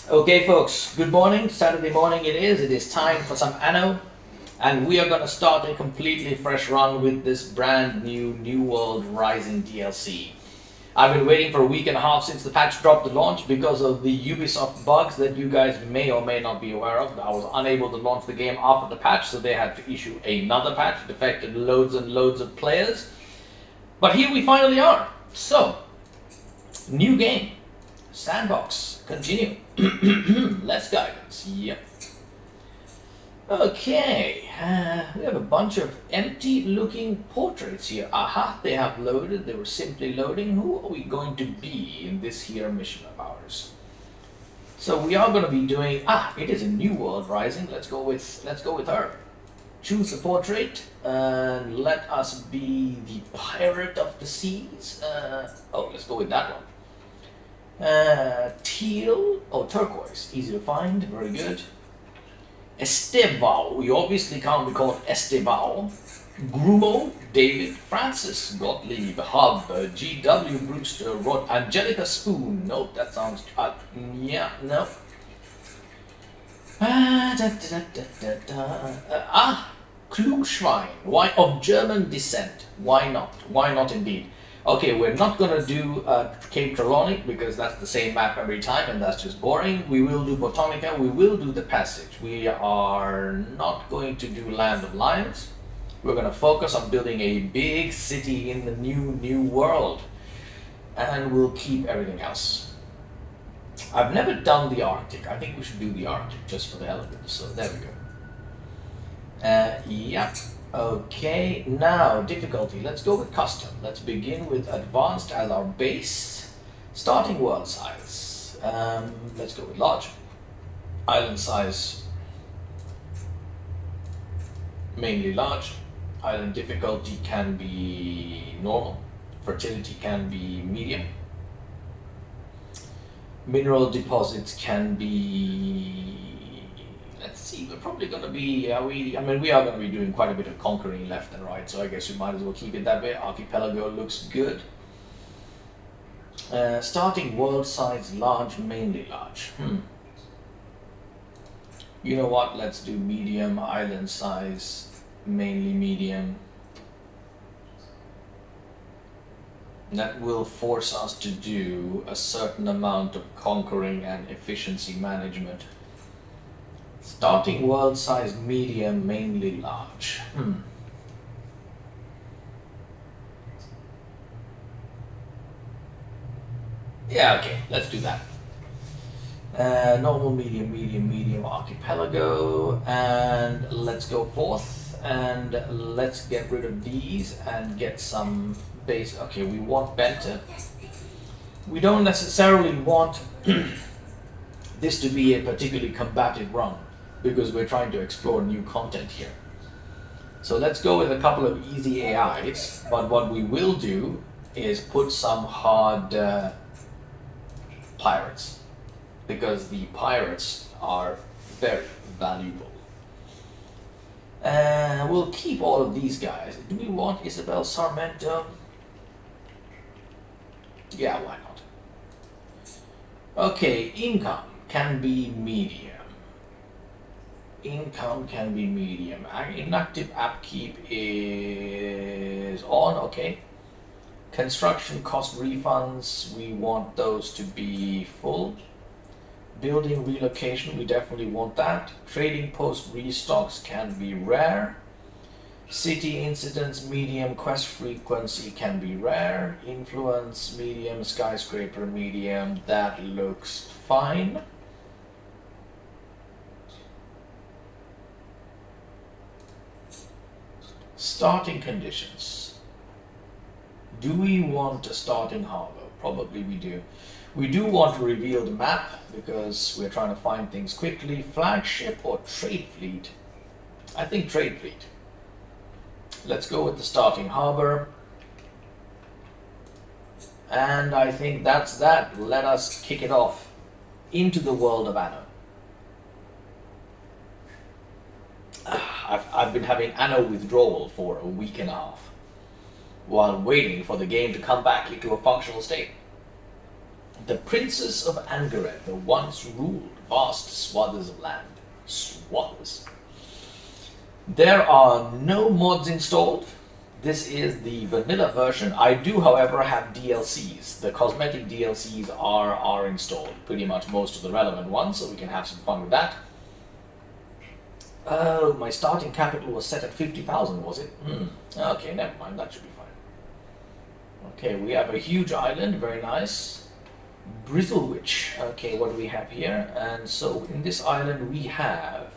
Okay, folks, good morning. Saturday morning it is. It is time for some Anno, and we are going to start a completely fresh run with this brand new New World Rising DLC. I've been waiting for a week and a half since the patch dropped to launch because of the Ubisoft bugs that you guys may or may not be aware of. I was unable to launch the game after the patch, so they had to issue another patch. It affected loads and loads of players. But here we finally are. So, new game. Sandbox. Continue. Less guidance. Yep. Okay. We have a bunch of empty looking portraits here. Aha, they have loaded. They were simply loading. Who are we going to be in this here mission of ours? So we are going to be doing... it is a New World Rising. Let's go with her. Choose a portrait and let us be the pirate of the seas. Let's go with that one. Teal, turquoise, easy to find, very good. Esteval, we obviously can't be called Esteval. Grumo, David, Francis, Gottlieb, Hub, GW, Brewster, Rod, Angelica Spoon, nope, that sounds, no. Klugschwein, why of German descent, why not indeed. Okay, we're not gonna do Cape Trelawney because that's the same map every time and that's just boring. We will do Botanica, we will do the Passage. We are not going to do Land of Lions. We're gonna focus on building a big city in the new world. And we'll keep everything else. I've never done the Arctic. I think we should do the Arctic just for the hell of it. So there we go. Yeah. Okay, now difficulty. Let's go with custom. Let's begin with advanced as our base. Starting world size. Let's go with large. Island size. Mainly large. Island difficulty can be normal. Fertility can be medium. Mineral deposits can be... Let's see, we're probably going to be, we are going to be doing quite a bit of conquering left and right, so I guess we might as well keep it that way. Archipelago looks good. Starting world size large, mainly large. You know what, let's do medium, island size, mainly medium. That will force us to do a certain amount of conquering and efficiency management. Starting world size medium, mainly large. Yeah, okay, let's do that. Normal, medium, archipelago, and let's go forth, and let's get rid of these and get some base. Okay, we want Benta. We don't necessarily want this to be a particularly combative run, because we're trying to explore new content here. So let's go with a couple of easy AIs, but what we will do is put some hard pirates, because the pirates are very valuable. We'll keep all of these guys. Do we want Isabel Sarmento? Yeah, why not? Okay, income can be medium. Income can be medium. Inactive upkeep is on, okay. Construction cost refunds, we want those to be full. Building relocation, we definitely want that. Trading post restocks can be rare. City incidents, medium. Quest frequency can be rare. Influence, medium. Skyscraper, medium. That looks fine. Starting conditions. Do we want a starting harbor? Probably we do. We do want to reveal the map because we're trying to find things quickly. Flagship or trade fleet? I think trade fleet. Let's go with the starting harbor. And I think that's that. Let us kick it off into the world of Anno. I've been having Anno withdrawal for a week and a half while waiting for the game to come back into a functional state. The princes of Angaret once ruled vast swaths of land. Swaths. There are no mods installed. This is the vanilla version. I do, however, have DLCs. The cosmetic DLCs are installed. Pretty much most of the relevant ones, so we can have some fun with that. Oh, my starting capital was set at 50,000, was it? Okay, never mind. That should be fine. Okay, we have a huge island. Very nice. Bristlewich. Okay, what do we have here? And so in this island we have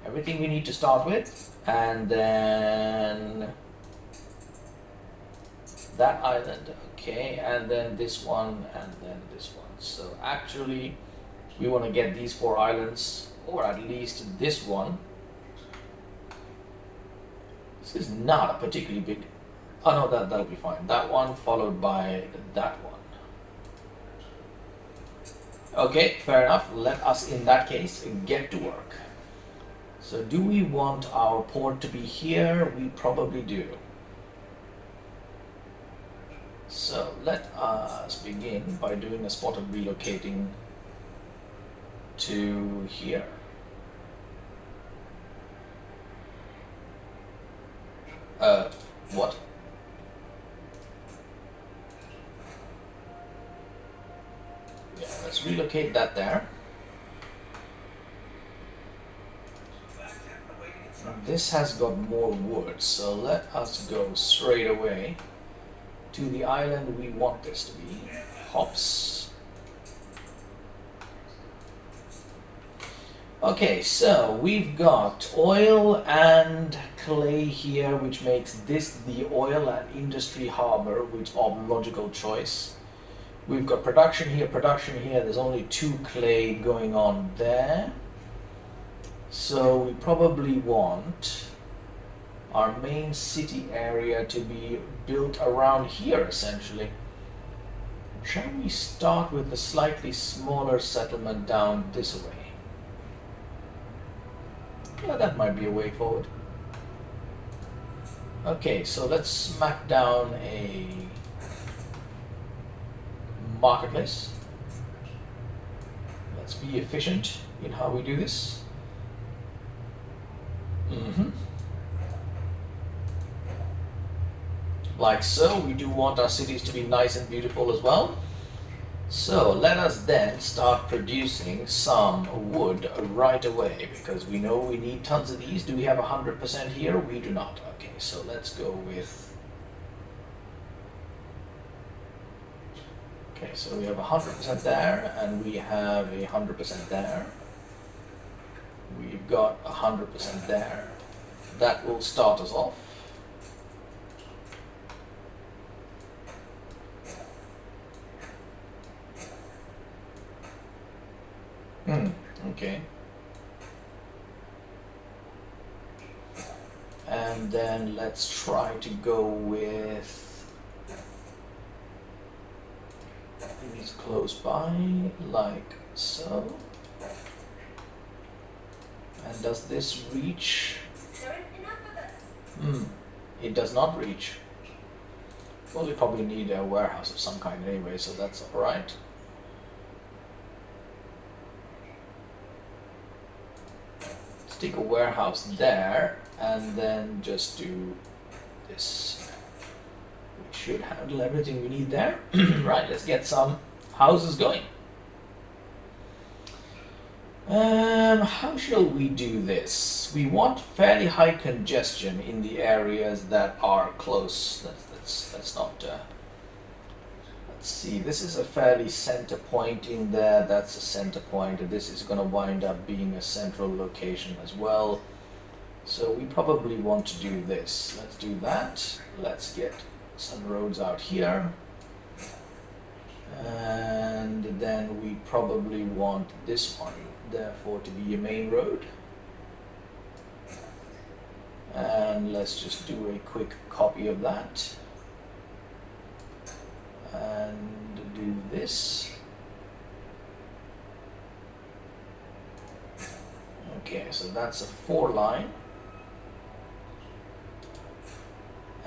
everything we need to start with, and then that island, okay, and then this one, and then this one. So actually we want to get these 4 islands, or at least this one. This is not a particularly big, oh no, that'll be fine. That one followed by that one. Okay, fair enough. Let us in that case get to work. So do we want our port to be here? We probably do. So let us begin by doing a spot of relocating to here. What? Yeah, let's relocate that there. This has got more wood, so let us go straight away to the island we want this to be. Hops. Okay, so we've got oil and clay here, which makes this the oil and industry harbor, which is a logical choice. We've got production here, there's only 2 clay going on there. So we probably want our main city area to be built around here, essentially. Shall we start with a slightly smaller settlement down this way? Yeah, that might be a way forward. Okay, so let's smack down a marketplace. Let's be efficient in how we do this. Like so. We do want our cities to be nice and beautiful as well. So let us then start producing some wood right away, because we know we need tons of these. Do we have 100% here? We do not. Okay, so let's go with... Okay, so we have 100% there, and we have 100% there. We've got 100% there. That will start us off. Okay. And then let's try to go with these close by, like so. And does this reach? It does not reach. Well, we probably need a warehouse of some kind anyway, so that's alright. Stick a warehouse there, and then just do this. We should handle everything we need there. Right, let's get some houses going. How shall we do this? We want fairly high congestion in the areas that are close. Let's not. Let's see. This is a fairly center point in there. That's a center point. This is going to wind up being a central location as well. So we probably want to do this. Let's do that. Let's get some roads out here. And then we probably want this one, therefore, to be a main road. And let's just do a quick copy of that. And do this. Okay, so that's a 4-line.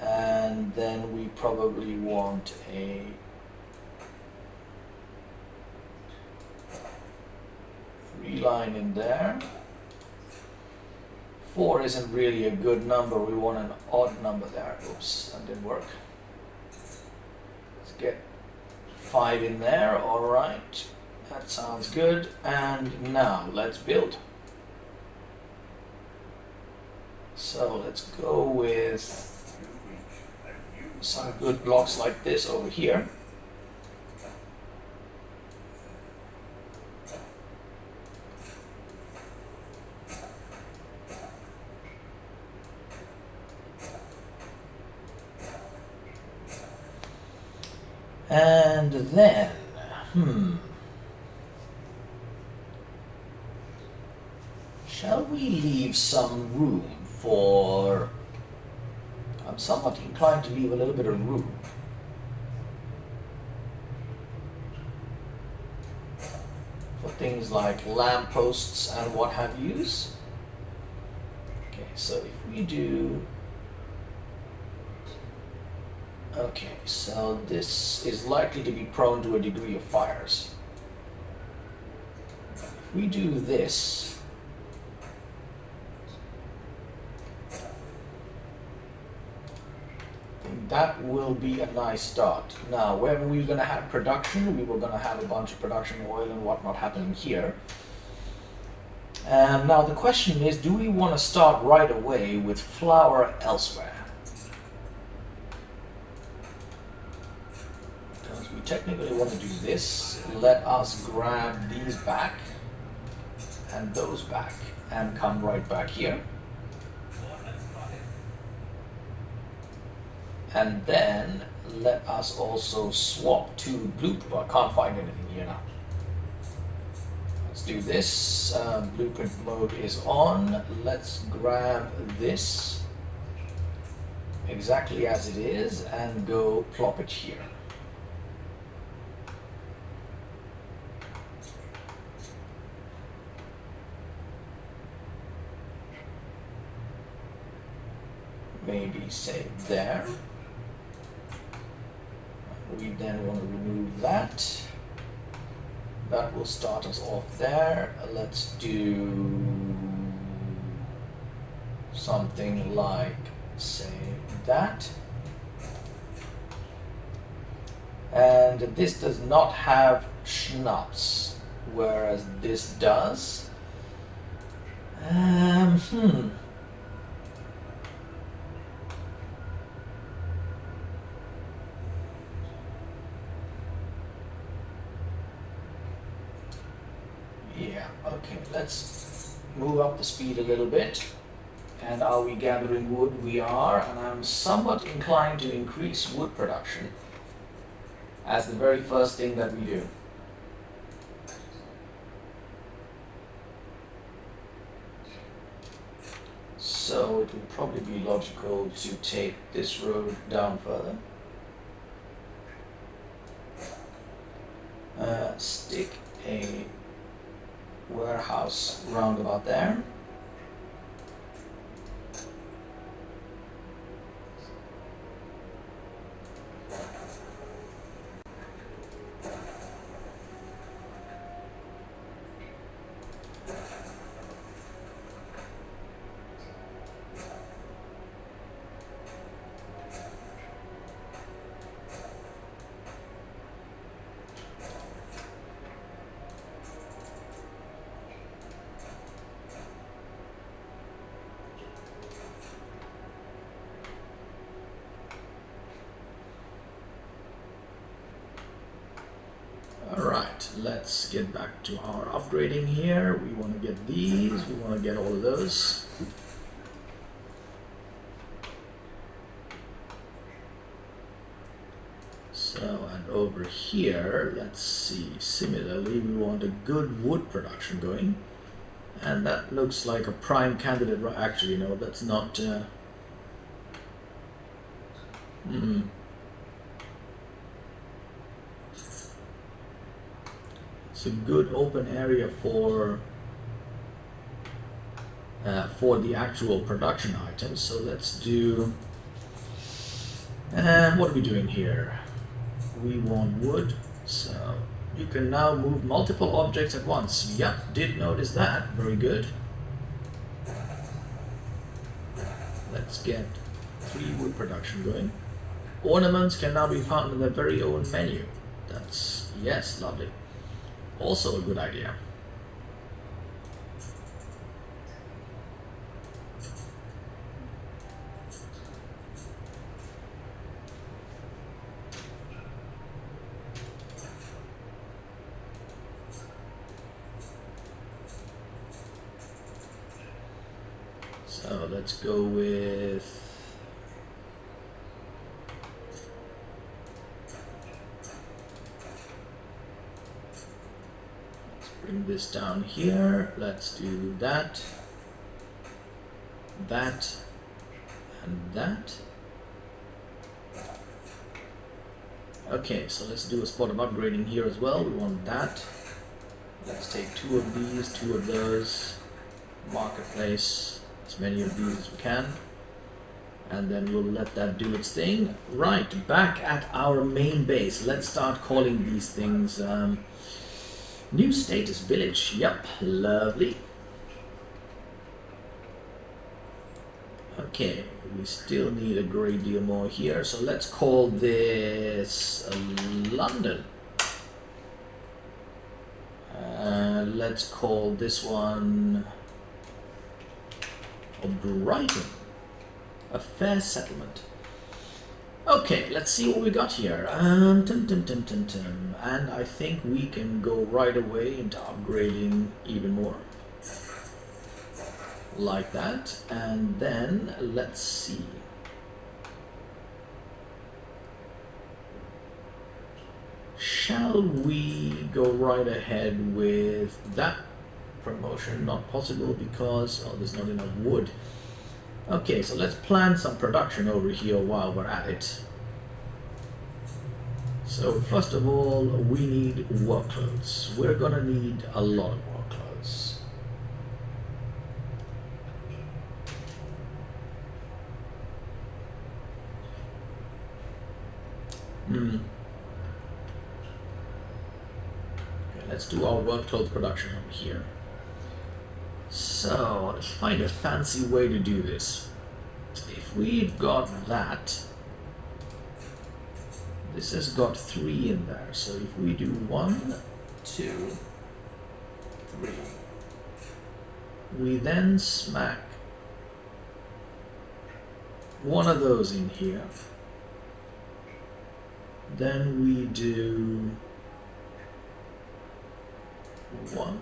And then we probably want a line in there. 4 isn't really a good number. We want an odd number there. Oops, that didn't work. Let's get 5 in there. All right, that sounds good. And now let's build. So let's go with some good blocks like this over here. And then, shall we leave some room for, I'm somewhat inclined to leave a little bit of room for things like lampposts and what have yous. Okay, so if we do, okay, so this is likely to be prone to a degree of fires. If we do this, that will be a nice start. Now, where we're going to have production, we were going to have a bunch of production oil and whatnot happening here. And now the question is, do we want to start right away with flour elsewhere? Because we technically want to do this. Let us grab these back and those back and come right back here. And then let us also swap to blueprint. Well, I can't find anything here now. Let's do this. Blueprint mode is on. Let's grab this exactly as it is and go plop it here. Maybe say there. We then want to remove that. That will start us off there. Let's do something like, say, that. And this does not have schnapps, whereas this does. Yeah, okay, let's move up the speed a little bit. And are we gathering wood? We are, and I'm somewhat inclined to increase wood production as the very first thing that we do. So it would probably be logical to take this road down further. Stick a warehouse roundabout there. Alright, let's get back to our upgrading here. We want to get these, we want to get all of those. So, and over here, let's see, similarly we want a good wood production going. And that looks like a prime candidate. Actually, no, that's not... It's a good open area for the actual production items. So let's do, and what are we doing here? We want wood, so You can now move multiple objects at once. Yep, did notice that. Very good. Let's get 3 wood production going. Ornaments can now be found in their very own menu. That's, yes, lovely. Also a good idea. So let's go with bring this down here. Let's do that, that, and that. Okay, so let's do a spot of upgrading here as well. We want that. Let's take 2 of these, 2 of those. Marketplace, as many of these as we can. And then we'll let that do its thing. Right, back at our main base. Let's start calling these things new status village. Yep, lovely. Okay, we still need a great deal more here, so let's call this London. Let's call this one Brighton. A fair settlement. Okay, let's see what we got here. And I think we can go right away into upgrading even more. Like that. And then let's see. Shall we go right ahead with that promotion? Not possible because there's not enough wood. Okay, so let's plan some production over here while we're at it. So first of all, we need work clothes. We're gonna need a lot of work clothes. Okay, let's do our work clothes production over here. So, let's find a fancy way to do this. If we've got that, this has got 3 in there. So if we do 1, 2, 3, we then smack one of those in here. Then we do 1.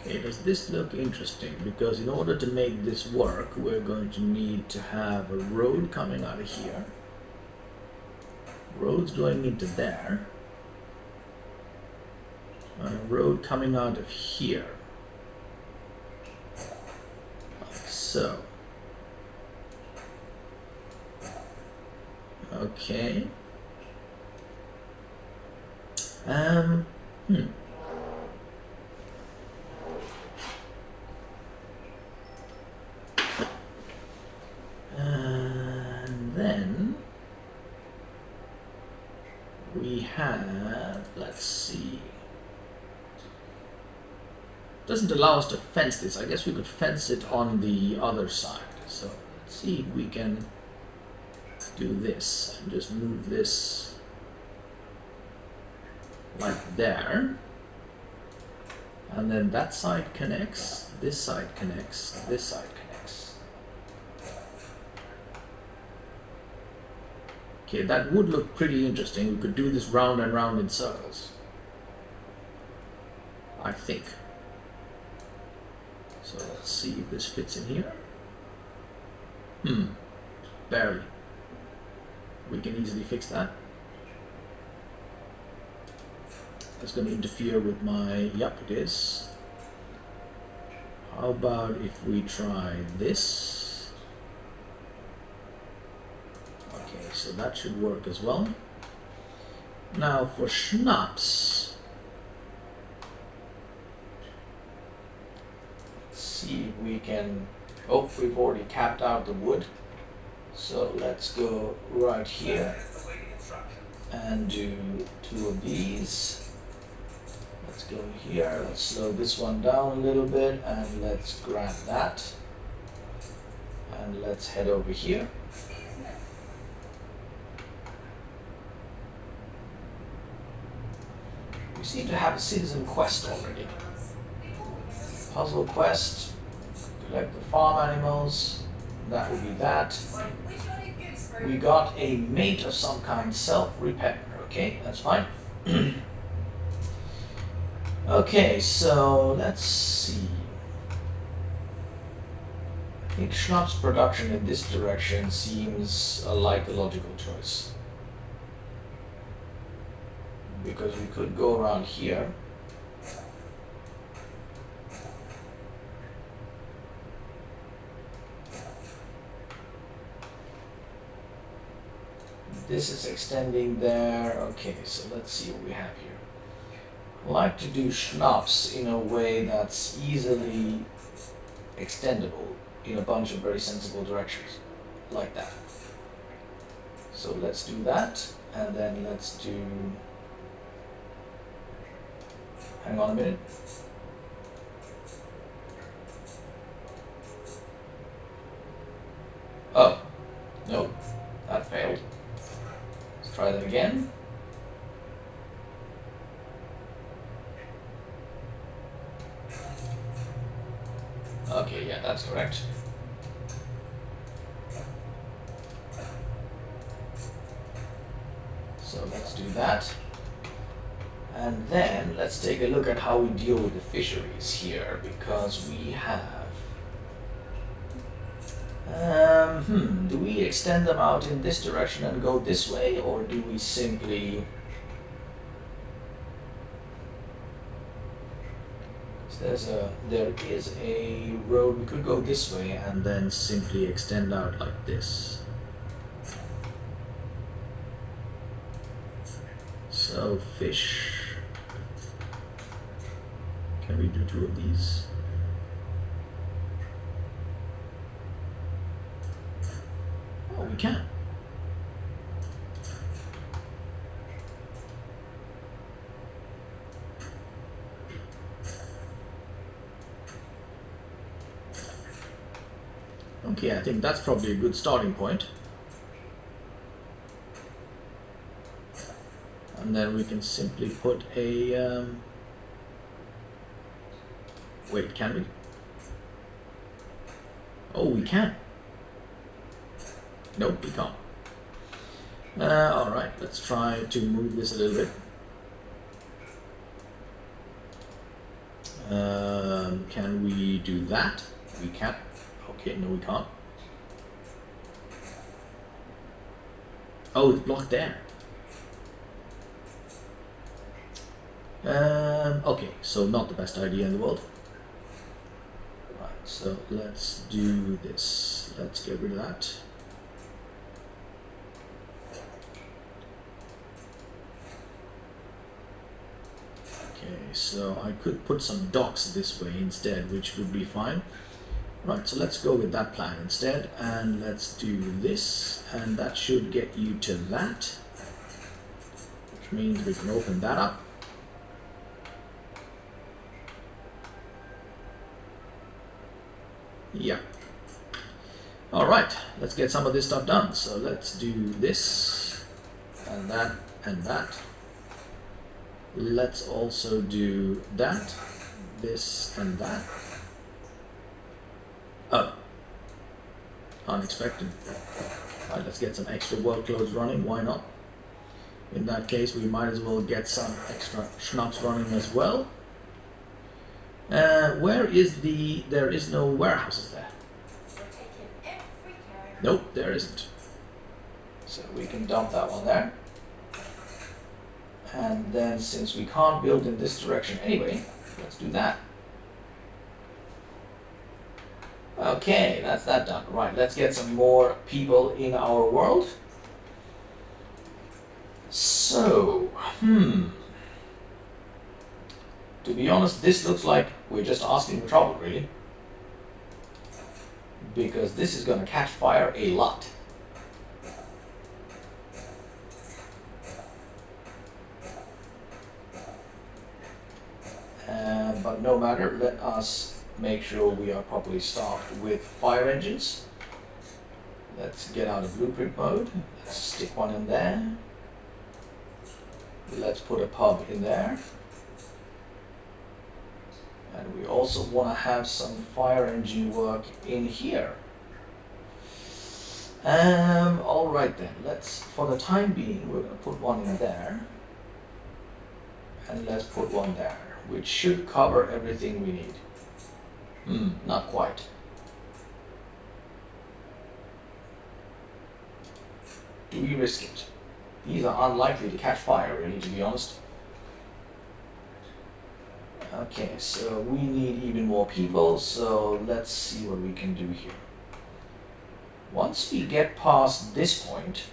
Okay, does this look interesting? Because in order to make this work, we're going to need to have a road coming out of here. Roads going into there. And a road coming out of here. Like so. Okay. And then we have, let's see, doesn't allow us to fence this. I guess we could fence it on the other side. So let's see if we can do this and just move this like there. And then that side connects, this side connects, this side connects. Okay, that would look pretty interesting. We could do this round and round in circles, I think. So let's see if this fits in here. Barely. We can easily fix that. That's going to interfere with my, yep, it is. How about if we try this? Okay, so that should work as well. Now for schnapps. Let's see if we can... Oh, we've already capped out the wood. So let's go right here and do 2 of these. Let's go here, let's slow this one down a little bit and let's grab that. And let's head over here. We seem to have a citizen quest already. Puzzle quest, collect the farm animals, that would be that. We got a mate of some kind, self-repair, okay, that's fine. Okay, so let's see. I think schnapps production in this direction seems like a logical choice. Because we could go around here. This is extending there. Okay, so let's see what we have here. I like to do schnapps in a way that's easily extendable in a bunch of very sensible directions, like that. So let's do that, and then let's do... Hang on a minute. Oh, no, that failed. Let's try that again. Okay, yeah, that's correct. So let's do that. And then let's take a look at how we deal with the fisheries here, because we have... do we extend them out in this direction and go this way, or do we simply... There is a road, we could go this way and then simply extend out like this. So fish. Can we do 2 of these? Oh, we can. Okay, I think that's probably a good starting point. And then we can simply put a... Wait, can we? Oh, we can. Nope, we can't. Alright, let's try to move this a little bit. Can we do that? We can't. Okay, no we can't. Oh, it's blocked there. Okay, so not the best idea in the world. Right, so let's do this. Let's get rid of that. Okay, so I could put some docks this way instead, which would be fine. Right, so let's go with that plan instead, and let's do this, and that should get you to that, which means we can open that up. Yeah. Alright, let's get some of this stuff done. So let's do this, and that, and that. Let's also do that, this, and that. Oh, unexpected. Alright, let's get some extra workloads running, why not? In that case, we might as well get some extra schnapps running as well. Where is the... There is no warehouses there. Nope, there isn't. So we can dump that one there. And then since we can't build in this direction anyway, let's do that. Okay, that's that done. Right, let's get some more people in our world. So, to be honest, this looks like we're just asking for trouble, really. Because this is going to catch fire a lot. But no matter, let us make sure we are properly staffed with fire engines. Let's get out of blueprint mode. Let's stick one in there. Let's put a pub in there. And we also want to have some fire engine work in here. Alright then, for the time being, we're going to put one in there. And let's put one there, which should cover everything we need. Not quite. Do we risk it? These are unlikely to catch fire, really, to be honest. Okay, so we need even more people, so let's see what we can do here. Once we get past this point,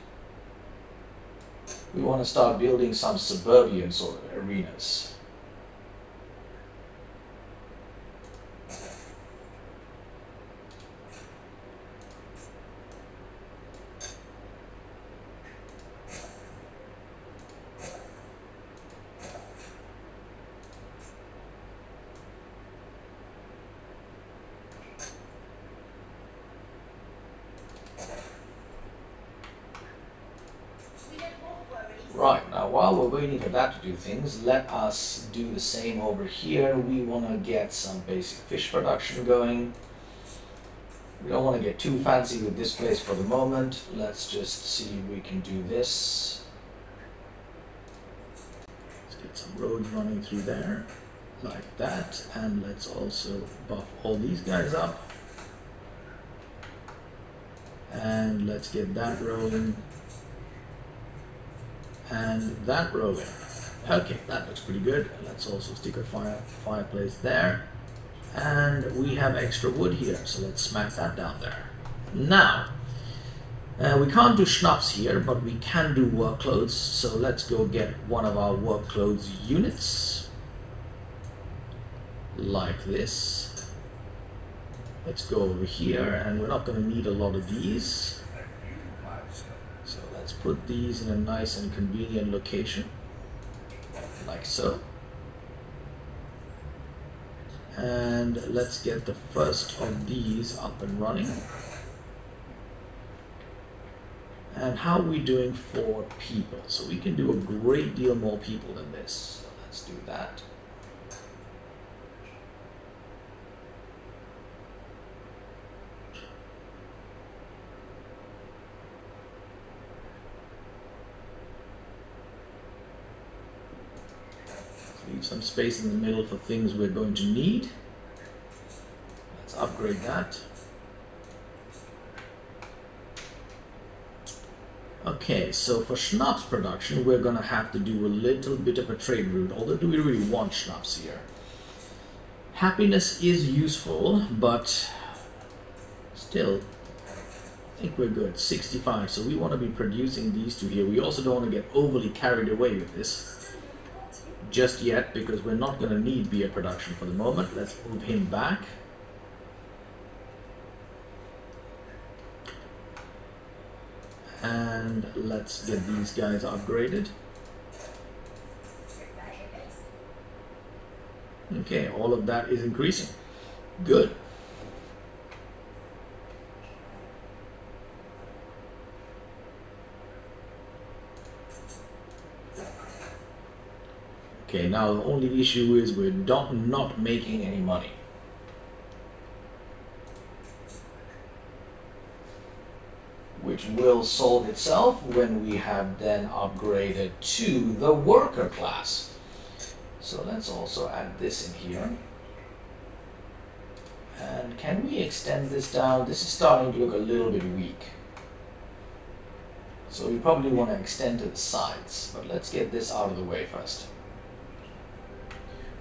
we want to start building some suburban sort of arenas. Right, now while we're waiting for that to do things, let us do the same over here. We want to get some basic fish production going. We don't want to get too fancy with this place for the moment. Let's just see if we can do this. Let's get some roads running through there, like that. And let's also buff all these guys up. And let's get that rolling. And that rolling. Okay, that looks pretty good. Let's also stick a fireplace there. And we have extra wood here, so let's smack that down there. Now, we can't do schnapps here, but we can do work clothes. So let's go get one of our work clothes units. Like this. Let's go over here, and we're not going to need a lot of these. So let's put these in a nice and convenient location, like so. And let's get the first of these up and running. And how are we doing for people? So we can do a great deal more people than this. So let's do that. Leave some space in the middle for things we're going to need. Let's upgrade that. Okay, so for schnapps production, we're going to have to do a little bit of a trade route. Although, do we really want schnapps here? Happiness is useful, but still, I think we're good. 65, so we want to be producing these two here. We also don't want to get overly carried away with this just yet, because we're not going to need beer production for the moment. Let's move him back. And let's get these guys upgraded. Okay, all of that is increasing. Good. Okay, now the only issue is we're not making any money. Which will solve itself when we have then upgraded to the worker class. So let's also add this in here. And can we extend this down? This is starting to look a little bit weak. So we probably want to extend to the sides, but let's get this out of the way first.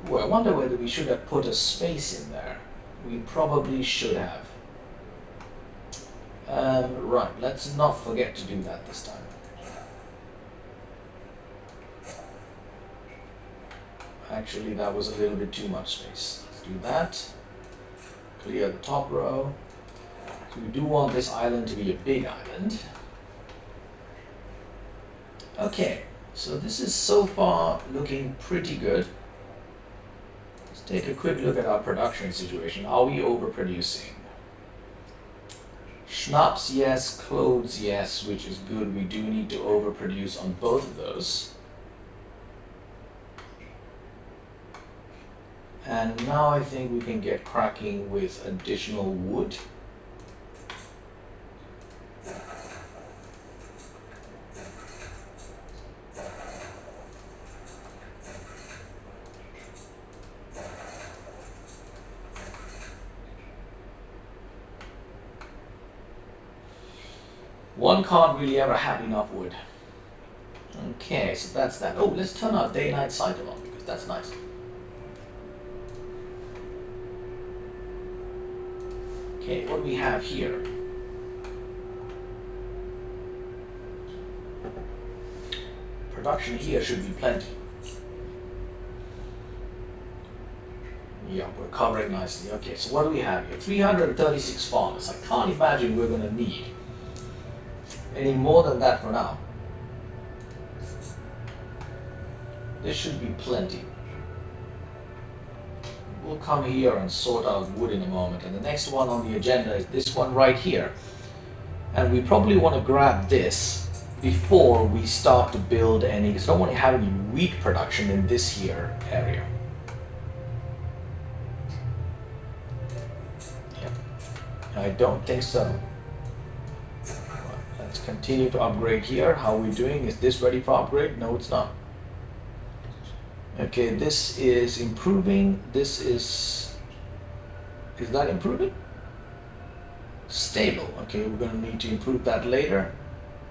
Ooh, I wonder whether we should have put a space in there. We probably should have. Right, let's not forget to do that this time. Actually, that was a little bit too much space. Let's do that. Clear the top row. So we do want this island to be a big island. Okay, so this is so far looking pretty good. Let's take a quick look at our production situation. Are we overproducing? Schnapps, yes. Clothes, yes, which is good. We do need to overproduce on both of those. And now I think we can get cracking with additional wood. One can't really ever have enough wood. Okay, so that's that. Oh, let's turn our day-night cycle on because that's nice. Okay, what do we have here? Production here should be plenty. Yeah, we're covering nicely. Okay, so what do we have here? 336 farmers. I can't imagine we're going to need any more than that for now. This should be plenty. We'll come here and sort out wood in a moment. And the next one on the agenda is this one right here. And we probably want to grab this before we start to build any, because I don't want to have any wheat production in this here area. Yep. I don't think so. Let's continue to upgrade here. How are we doing? Is this ready for upgrade? No, it's not. Okay, this is improving. This is that improving? Stable. Okay, we're going to need to improve that later.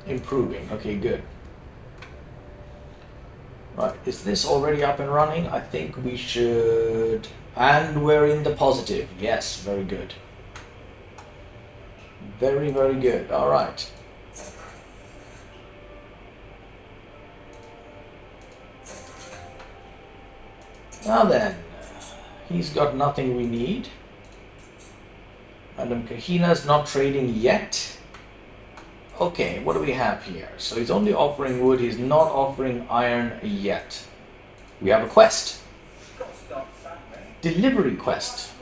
Improving. Okay, good. Right, is this already up and running? I think we should. And we're in the positive. Yes, very good. Very, very good. All right. Now then, he's got nothing we need. Madam Kahina's not trading yet. Okay, what do we have here? So he's only offering wood, he's not offering iron yet. We have a quest. Delivery quest.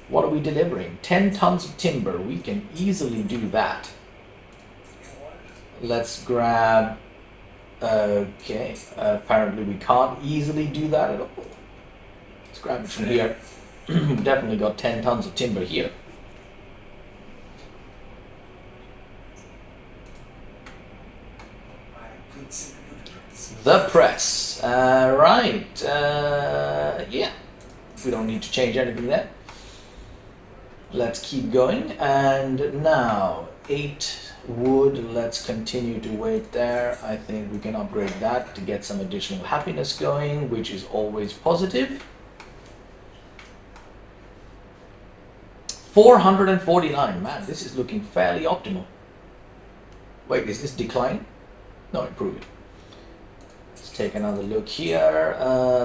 What are we delivering? 10 tons of timber. We can easily do that. Let's grab... Okay, apparently we can't easily do that at all. Let's grab it from here. We've definitely got 10 tons of timber here. The press. Right. Yeah. We don't need to change anything there. Let's keep going. And now, 8 wood. Let's continue to wait there. I think we can upgrade that to get some additional happiness going, which is always positive. 449. Man, this is looking fairly optimal. Wait, is this declining? No, improving. Let's take another look here.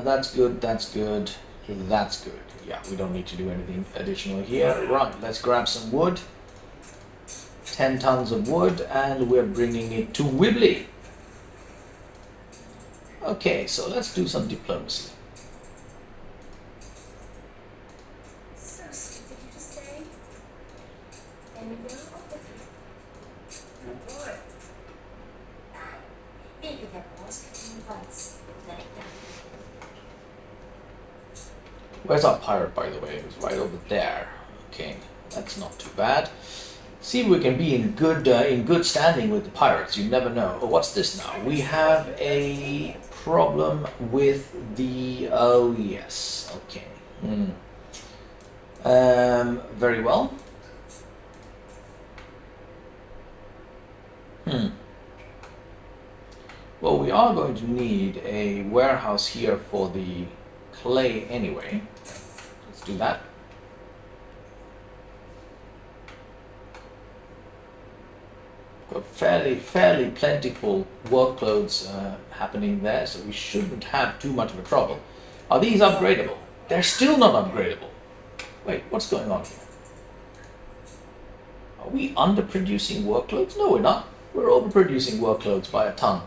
That's good, that's good, that's good. Yeah, we don't need to do anything additional here. Right, let's grab some wood. 10 tons of wood, and we're bringing it to Wibbly. Okay, so let's do some diplomacy. So sweet of you to say. And you will what? Maybe that was once. Let it down. Where's our pirate, by the way? It was right over there. Okay, that's not too bad. See if we can be in good standing with the pirates. You never know. Oh, what's this now? We have a problem with the... Oh, yes. Okay. Very well. Well, we are going to need a warehouse here for the clay anyway. Let's do that. Got fairly plentiful workloads happening there, so we shouldn't have too much of a trouble. Are these upgradable? They're still not upgradable. Wait, what's going on here? Are we underproducing workloads? No, we're not. We're overproducing workloads by a ton.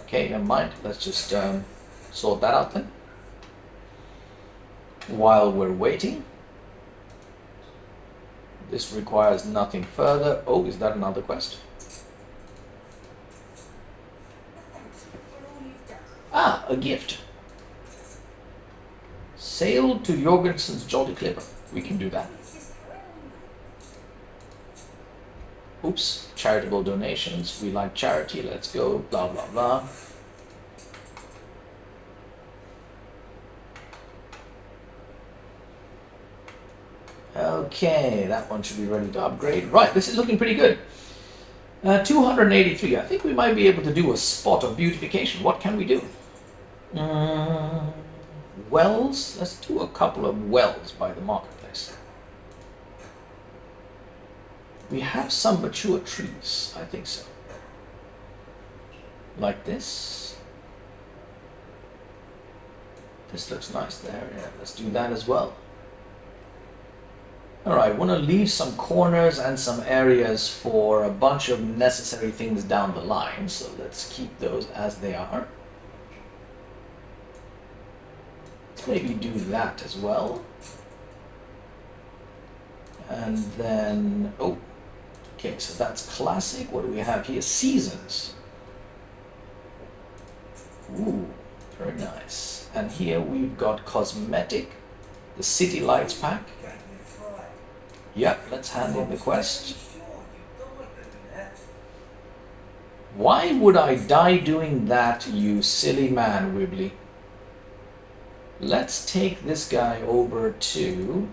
Okay, never mind. Let's just sort that out then. While we're waiting. This requires nothing further. Oh, is that another quest? Ah, a gift. Sail to Jorgensen's Jolly Clipper. We can do that. Oops, charitable donations. We like charity. Let's go. Blah, blah, blah. Okay, that one should be ready to upgrade. Right, this is looking pretty good. 283. I think we might be able to do a spot of beautification. What can we do? Wells. Let's do a couple of wells by the marketplace. We have some mature trees. I think so. Like this. This looks nice there. Yeah, let's do that as well. Alright, I want to leave some corners and some areas for a bunch of necessary things down the line, so let's keep those as they are. Let's maybe do that as well. And then, oh, okay, so that's classic. What do we have here? Seasons. Ooh, very nice. And here we've got cosmetic, the City Lights pack. Yep, let's hand in the quest. Why would I die doing that, you silly man, Wibbly? Let's take this guy over to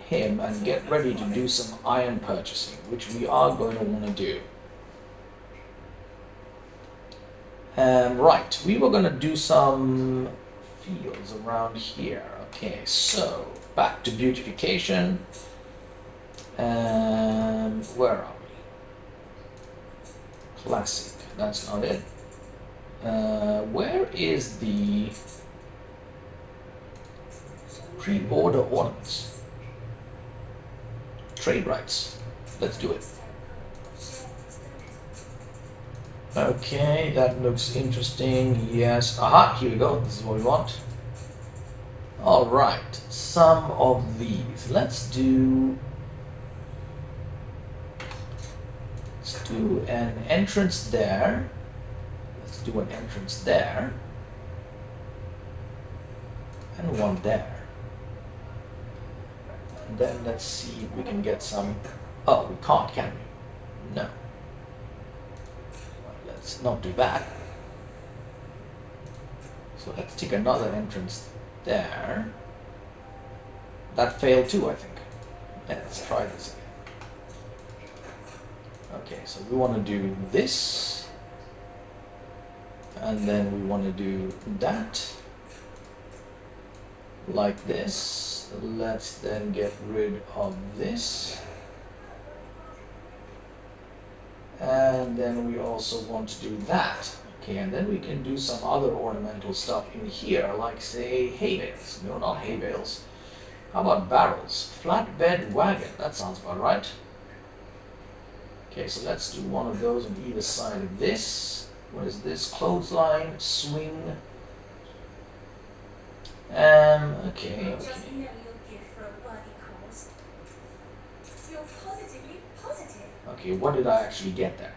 him and get ready to do some iron purchasing, which we are going to want to do. Right, we were going to do some fields around here. Okay, so back to beautification. Where are we? Classic. That's not it. Where is the pre-order ornaments? Trade rights. Let's do it. Okay, that looks interesting. Yes. Aha, here we go. This is what we want. All right. Some of these. Let's do an entrance there. Let's do an entrance there. And one there. And then let's see if we can get some... Oh, we can't, can we? No. Let's not do that. So let's take another entrance there. That failed too, I think. Let's try this again. Okay, so we want to do this, and then we want to do that, like this. Let's then get rid of this, and then we also want to do that. Okay, and then we can do some other ornamental stuff in here, like say hay bales. No, not hay bales. How about barrels? Flatbed wagon. That sounds about right. Okay, so let's do one of those on either side of this. What is this? Clothesline, swing. Okay. Okay, what did I actually get there?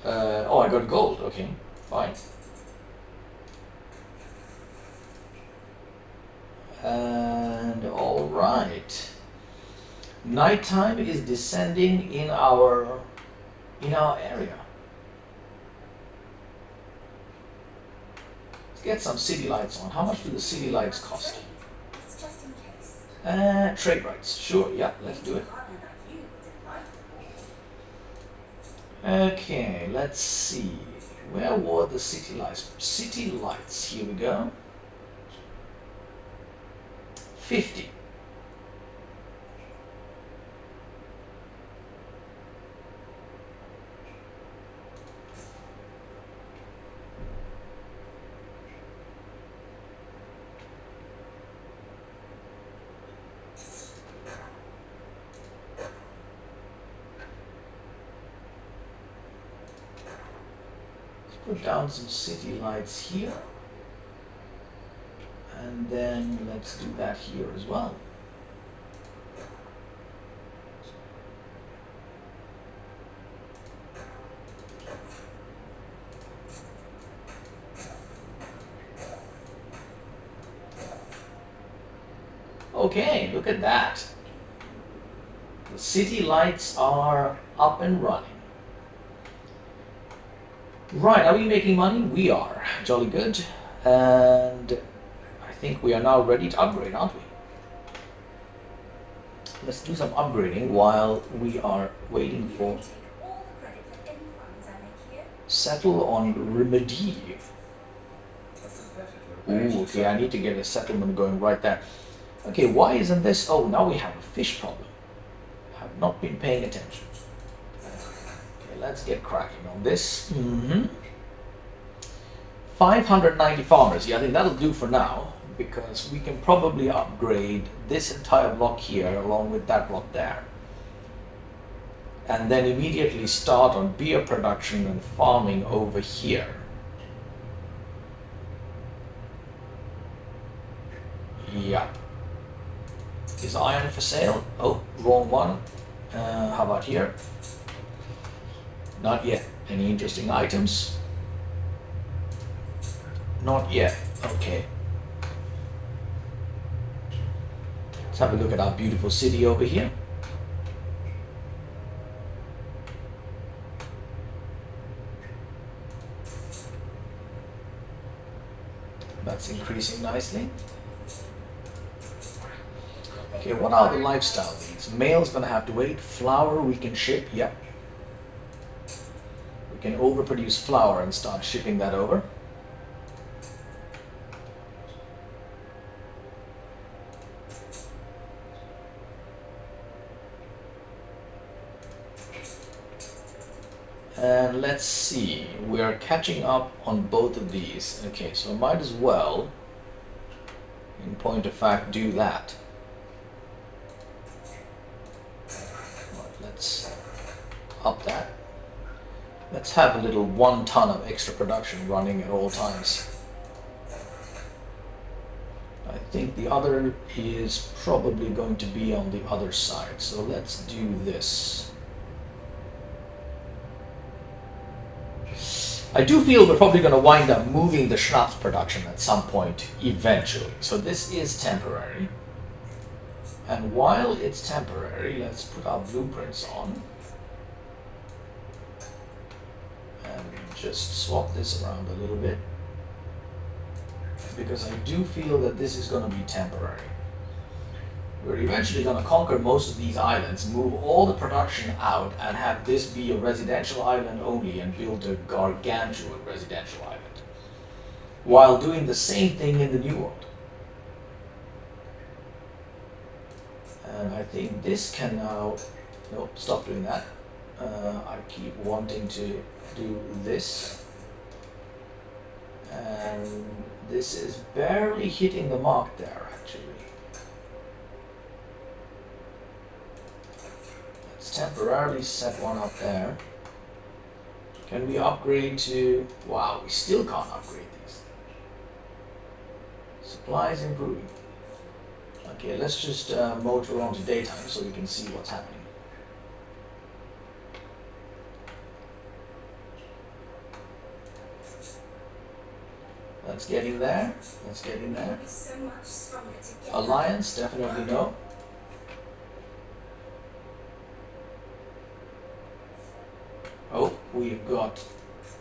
Oh, I got gold. Okay, fine. And all right, nighttime is descending in our area. Let's get some city lights on. How much do the city lights cost? Trade rights. Sure. Yeah, let's do it. Okay, let's see. Where were the city lights? City lights. Here we go. 50. put down some city lights here. And then let's do that here as well. Okay, look at that. The city lights are up and running. Right, are we making money? We are. Jolly good. And I think we are now ready to upgrade, aren't we? Let's do some upgrading while we are waiting for settle on remedy. Ooh, okay, I need to get a settlement going right there. Okay, why isn't this? Oh, now we have a fish problem. Have not been paying attention. Okay, let's get cracking on this. 590 farmers. Yeah, I think that'll do for now, because we can probably upgrade this entire block here along with that block there. And then immediately start on beer production and farming over here. Yep. Is iron for sale? Oh, wrong one. How about here? Not yet. Any interesting items? Not yet. Okay. Let's have a look at our beautiful city over here. That's increasing nicely. Okay, what are the lifestyle needs? Mail's gonna have to wait. Flour we can ship, yep. We can overproduce flour and start shipping that over. And let's see, we are catching up on both of these. Okay, so I might as well, in point of fact, do that. Let's up that. Let's have a little 1 ton of extra production running at all times. I think the other is probably going to be on the other side, so let's do this. I do feel we're probably going to wind up moving the schnapps production at some point eventually. So this is temporary. And while it's temporary, let's put our blueprints on. And just swap this around a little bit. Because I do feel that this is going to be temporary. We're eventually going to conquer most of these islands, move all the production out, and have this be a residential island only and build a gargantuan residential island. While doing the same thing in the New World. And I think this can now... Nope, stop doing that. I keep wanting to do this. And this is barely hitting the mark there, actually. Let's temporarily set one up there. Can we upgrade to... Wow, we still can't upgrade these. Supplies improving. Okay, let's just motor on to daytime so we can see what's happening. Let's get in there. Let's get in there. Alliance, definitely no. Oh, we've got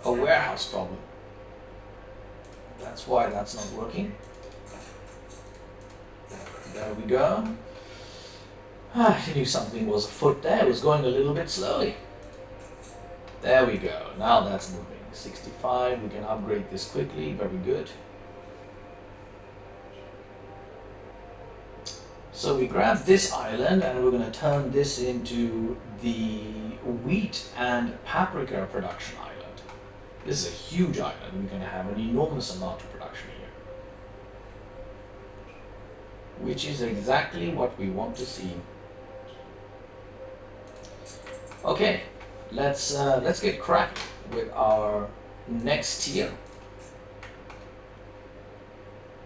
a warehouse problem. That's why that's not working. There we go. I knew something was afoot there. It was going a little bit slowly. There we go. Now that's moving. 65. We can upgrade this quickly. Very good. So we grab this island and we're going to turn this into the wheat and paprika production island. This is a huge island. We're going to have an enormous amount of production here. Which is exactly what we want to see. Okay, let's get cracking with our next tier.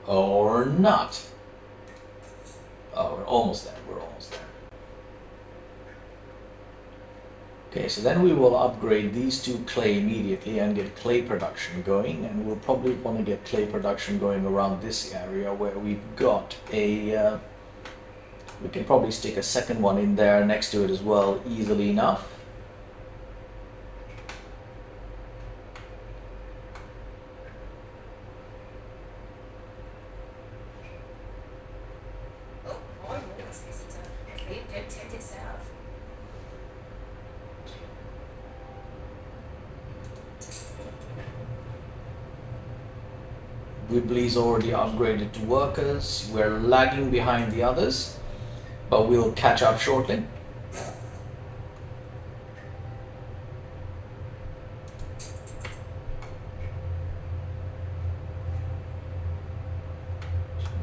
Or not. Oh, we're almost there. We're almost there. Okay, so then we will upgrade these two clay immediately and get clay production going, and we'll probably want to get clay production going around this area where we've got a we can probably stick a second one in there next to it as well, easily enough. Oh, boy, looks visitor. It did tend itself. Wibbly's already upgraded to workers. We're lagging behind the others, but we'll catch up shortly.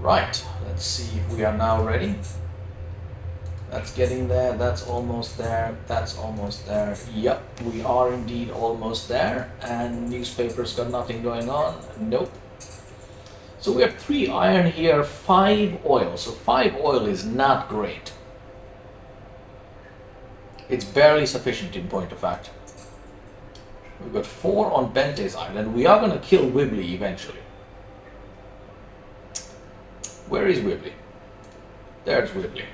Right, let's see if we are now ready. That's getting there, that's almost there, that's almost there. Yep, we are indeed almost there. And newspaper's got nothing going on. Nope. So we have 3 iron here, 5 oil. So 5 oil is not great. It's barely sufficient in point of fact. We've got 4 on Bente's Island. We are going to kill Wibbly eventually. Where is Wibbly? There's Wibbly.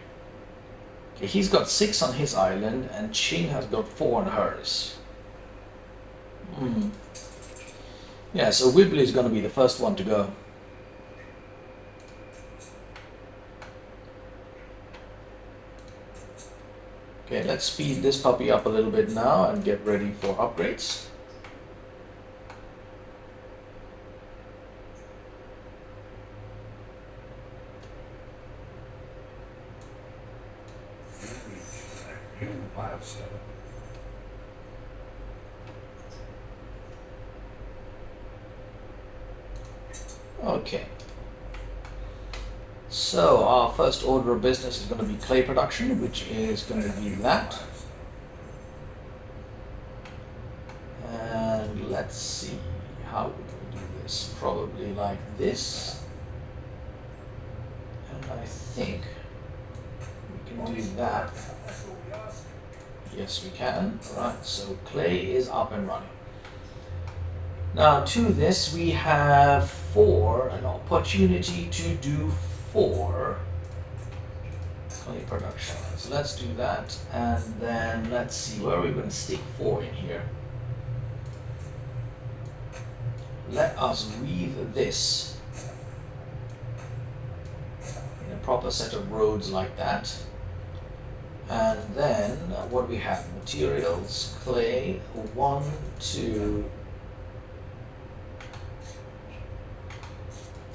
Okay, he's got 6 on his island, and Ching has got 4 on hers. Yeah, so Wibbly is going to be the first one to go. Okay, let's speed this puppy up a little bit now and get ready for upgrades. Milestone. Okay. So our first order of business is going to be clay production, which is going to be that. And let's see, how would we do this? Probably like this. And I think we can do that. Yes, we can. Right, so clay is up and running. Now to this we have an opportunity to do 4 clay production. So let's do that, and then let's see, where are we going to stick 4 in here? Let us weave this in a proper set of roads like that. And then what do we have? Materials, clay, 1, 2,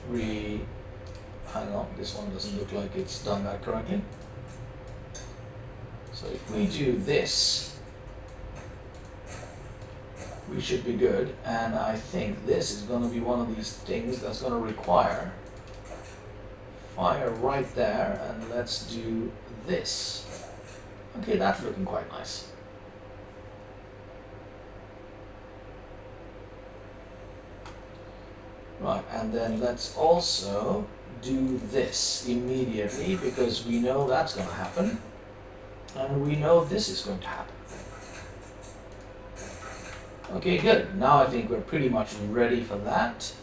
3. Hang on, this one doesn't look like it's done that correctly. So if we do this, we should be good. And I think this is going to be one of these things that's going to require fire right there. And let's do this. Okay, that's looking quite nice. Right, and then let's also do this immediately, because we know that's going to happen. And we know this is going to happen. Okay, good. Now I think we're pretty much ready for that.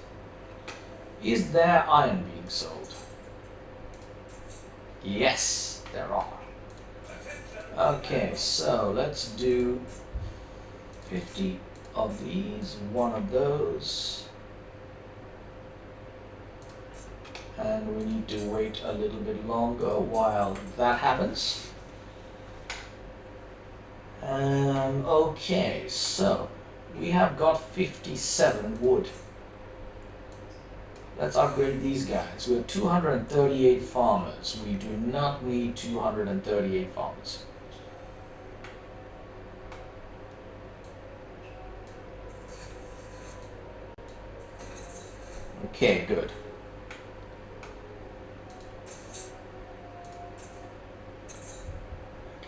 Is there iron being sold? Yes, there are. Okay, so let's do 50 of these, 1 of those. And we need to wait a little bit longer while that happens. Okay, so we have got 57 wood. Let's upgrade these guys. We have 238 farmers. We do not need 238 farmers. Okay, good.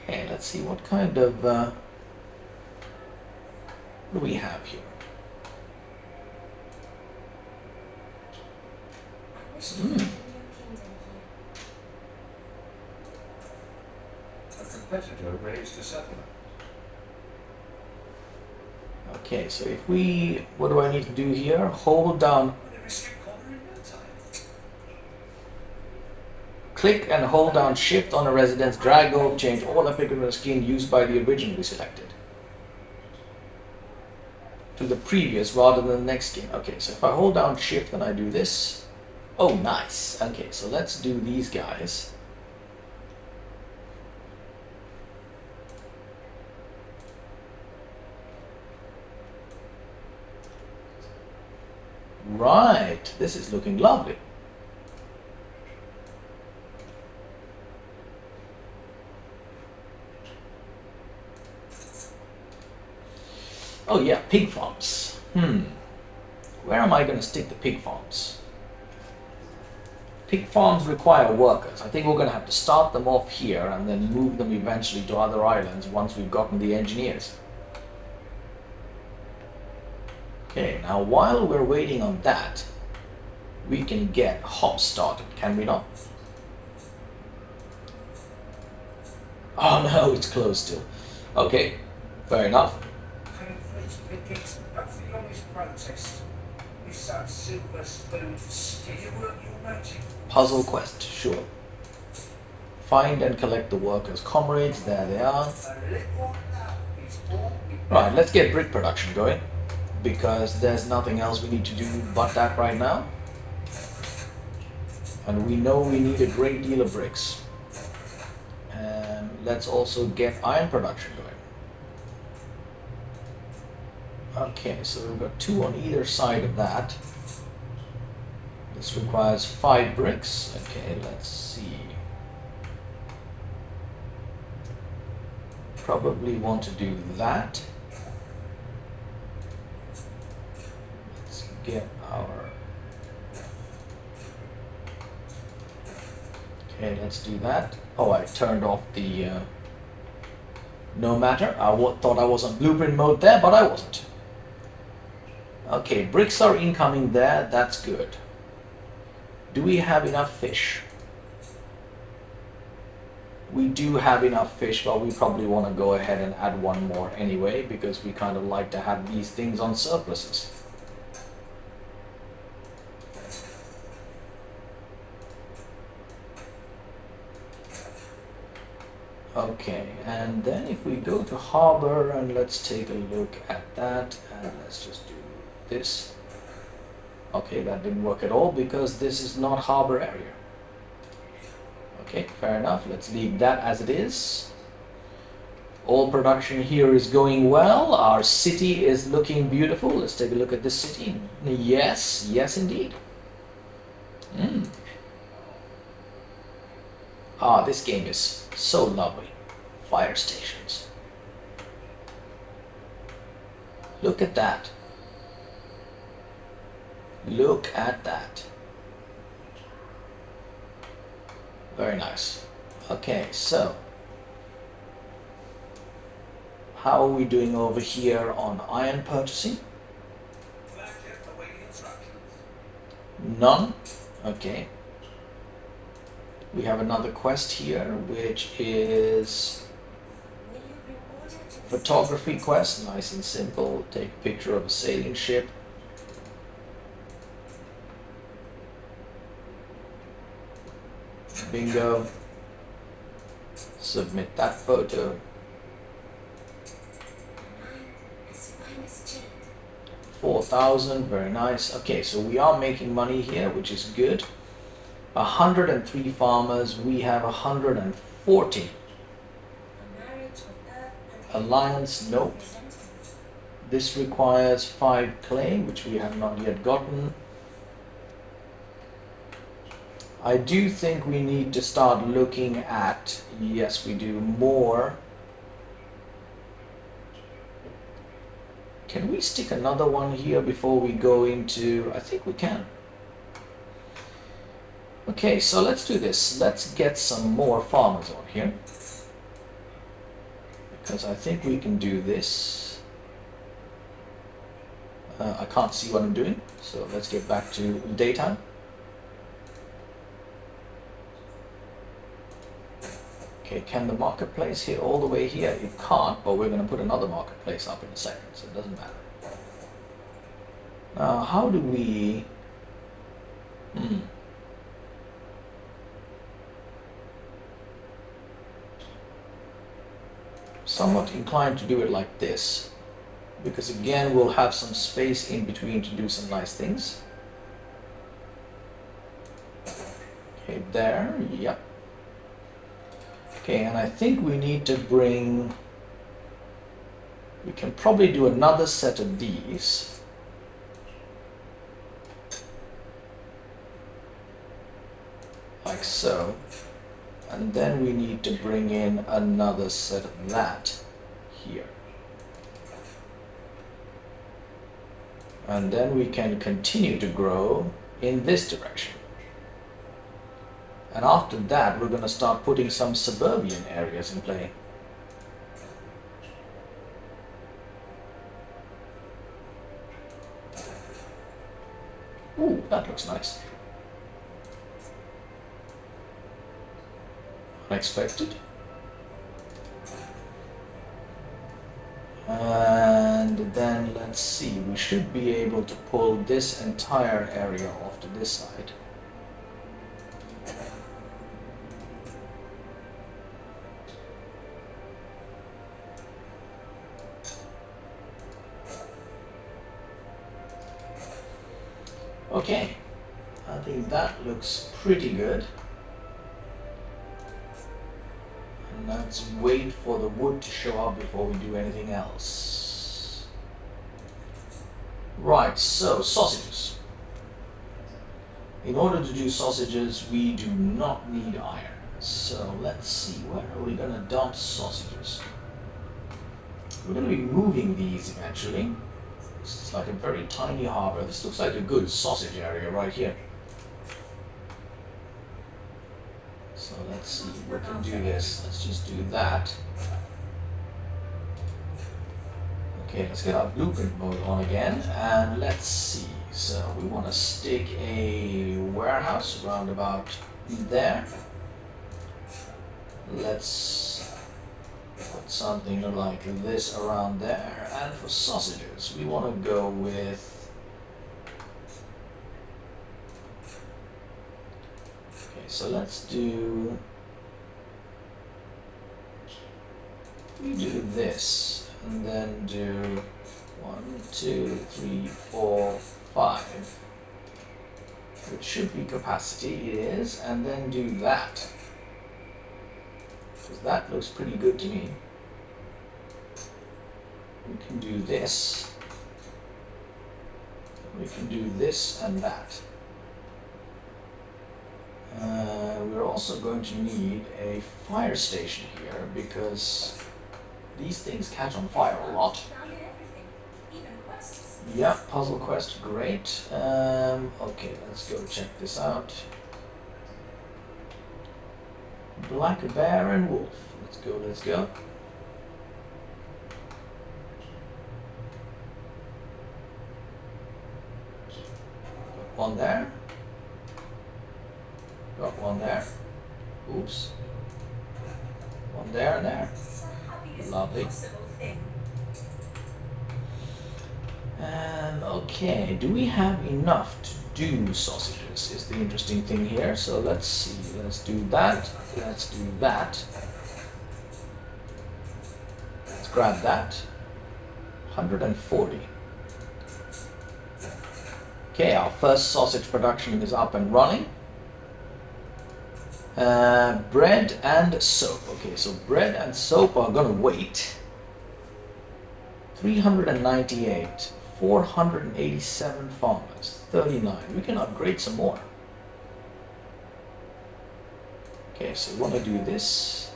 Okay, let's see what kind of what do we have here? competitor raised a settlement. Okay, so if we, what do I need to do here? Hold down, click and hold down shift on a residence, drag over, change all applicable skin used by the originally selected to the previous rather than the next skin. Okay, so if I hold down shift and I do this, oh nice. Okay, so let's do these guys. Right, this is looking lovely. Oh yeah, pig farms. Where am I going to stick the pig farms? Pig farms require workers. I think we're going to have to start them off here and then move them eventually to other islands once we've gotten the engineers. Okay, now while we're waiting on that, we can get hops started, can we not? Oh no, it's closed still. Okay, fair enough. Puzzle quest, sure. Find and collect the workers' comrades, there they are. Right, let's get brick production going, because there's nothing else we need to do but that right now. And we know we need a great deal of bricks. And let's also get iron production going. Okay, so we've got 2 on either side of that. This requires 5 bricks. Okay, let's see. Probably want to do that. Let's get our... Okay, let's do that. Oh, I turned off the... No matter, I thought I was on blueprint mode there, but I wasn't. Okay, bricks are incoming there, that's good. Do we have enough fish? We do have enough fish, but we probably want to go ahead and add 1 more anyway, because we kind of like to have these things on surpluses. Okay, and then if we go to harbor and let's take a look at that, and let's just do this. Okay, that didn't work at all because this is not harbor area. Okay, fair enough. Let's leave that as it is. All production here is going well. Our city is looking beautiful. Let's take a look at this city. Yes, yes indeed. Ah, this game is so lovely. Fire stations. Look at that. Look at that. Very nice. Okay, so how are we doing over here on iron purchasing? None? Okay. We have another quest here, which is photography quest. Nice and simple. Take a picture of a sailing ship. Bingo. Submit that photo. 4,000, very nice. Okay, so we are making money here, which is good. 103 farmers, we have 140. Alliance, nope. This requires 5 clay, which we have not yet gotten. I do think we need to start looking at, yes we do, more. Can we stick another one here before we go into, I think we can. Okay, so let's do this. Let's get some more farmers on here. Because I think we can do this. I can't see what I'm doing, so let's get back to daytime. Okay, can the marketplace hit all the way here? It can't, but we're going to put another marketplace up in a second, so it doesn't matter. Now, how do we... Somewhat inclined to do it like this, because again, we'll have some space in between to do some nice things. Okay, there, yep. Okay, and I think we need to bring... We can probably do another set of these. Like so. And then we need to bring in another set of that here. And then we can continue to grow in this direction. And after that, we're going to start putting some suburban areas in play. Ooh, that looks nice. Unexpected. And then let's see, we should be able to pull this entire area off to this side. Okay, I think that looks pretty good. And let's wait for the wood to show up before we do anything else. Right, so sausages. In order to do sausages, we do not need iron. So let's see, where are we going to dump sausages? We're going to be moving these eventually. It's like a very tiny harbor. This looks like a good sausage area right here. So let's see, we can do this. Let's just do that. Okay, let's get our blueprint mode on again. And let's see. So we want to stick a warehouse around about there. Let's put something like this around there. And for sausages, we want to go with... Okay, so let's do... We do this, and then do 1, 2, 3, 4, 5. Which should be capacity, it is, and then do that. Because that looks pretty good to me. We can do this. We can do this and that. We're also going to need a fire station here because these things catch on fire a lot. Yeah, puzzle quest, great. Okay, let's go check this out. Black bear and wolf. Let's go, let's go. Got one there. Got one there. Oops. One there and there. Lovely. And okay, do we have enough to do sausages is the interesting thing here. So let's see, let's do that, let's do that. Let's grab that. 140. Okay, our first sausage production is up and running. Bread and soap. Okay, so bread and soap are gonna wait. 398. 487 farmers, 39. We can upgrade some more. Okay, so we want to do this.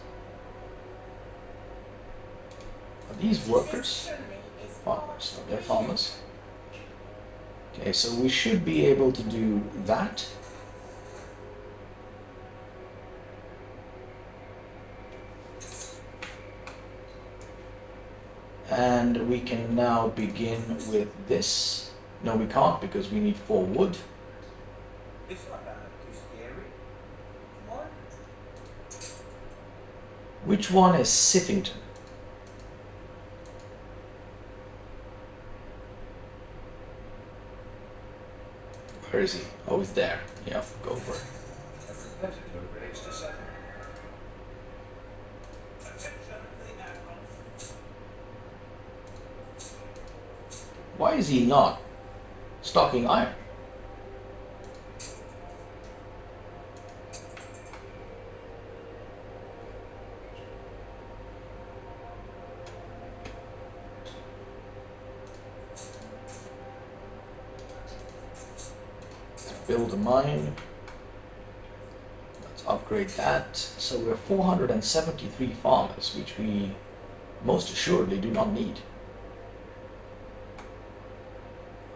Are these workers? Farmers. No, they're farmers. Okay, so we should be able to do that. And we can now begin with this. No, we can't because we need 4 wood. It's not too scary. What? Which one is Siffington? Where is he? Oh, he's there. Yeah, go for it. Why is he not stocking iron? Let's build a mine. Let's upgrade that. So we're 473 farmers, which we most assuredly do not need.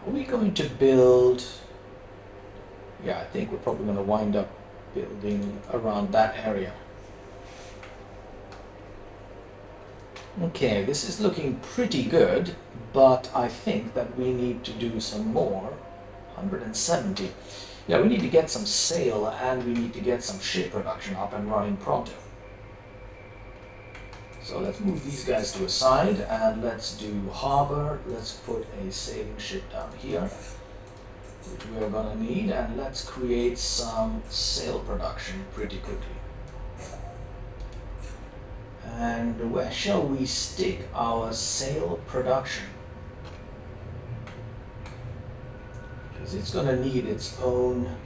Are we going to build? Yeah, I think we're probably going to wind up building around that area. Okay, this is looking pretty good, but I think that we need to do some more. 170. Yeah, we need to get some sail and we need to get some ship production up and running pronto. So let's move these guys to a side and let's do harbor. Let's put a sailing ship down here, which we are gonna need, and let's create some sail production pretty quickly. And where shall we stick our sail production? Because it's gonna need its own.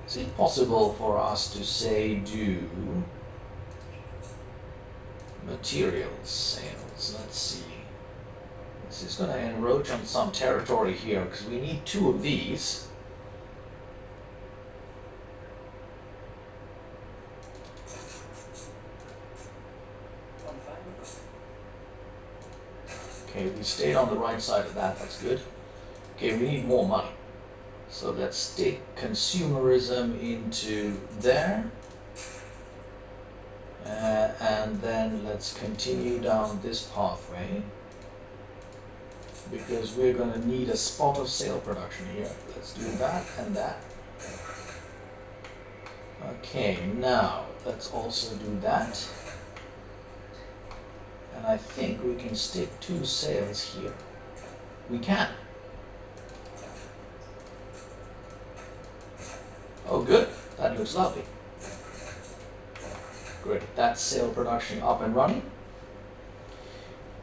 Is it possible for us to say do materials sales? Let's see. This is going to encroach on some territory here because we need 2 of these. Okay, we stayed on the right side of that, that's good. Okay, we need more money. So let's stick consumerism into there. And then let's continue down this pathway, because we're going to need a spot of sail production here. Let's do that and that. Okay, now let's also do that. And I think we can stick 2 sails here. We can. Oh good, that looks lovely. Great, that's sail production up and running.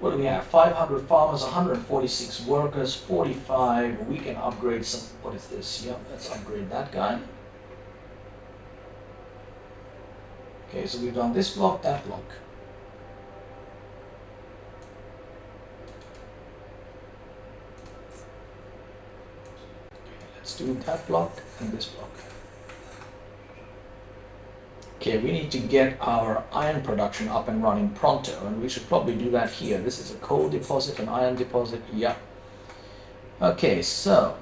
What do we have? 500 farmers, 146 workers, 45. We can upgrade some. What is this? Yep, let's upgrade that guy. Okay, so we've done this block, that block. Okay, let's do that block and this block. Okay, we need to get our iron production up and running pronto, and we should probably do that here. This is a coal deposit, an iron deposit, yeah. Okay, so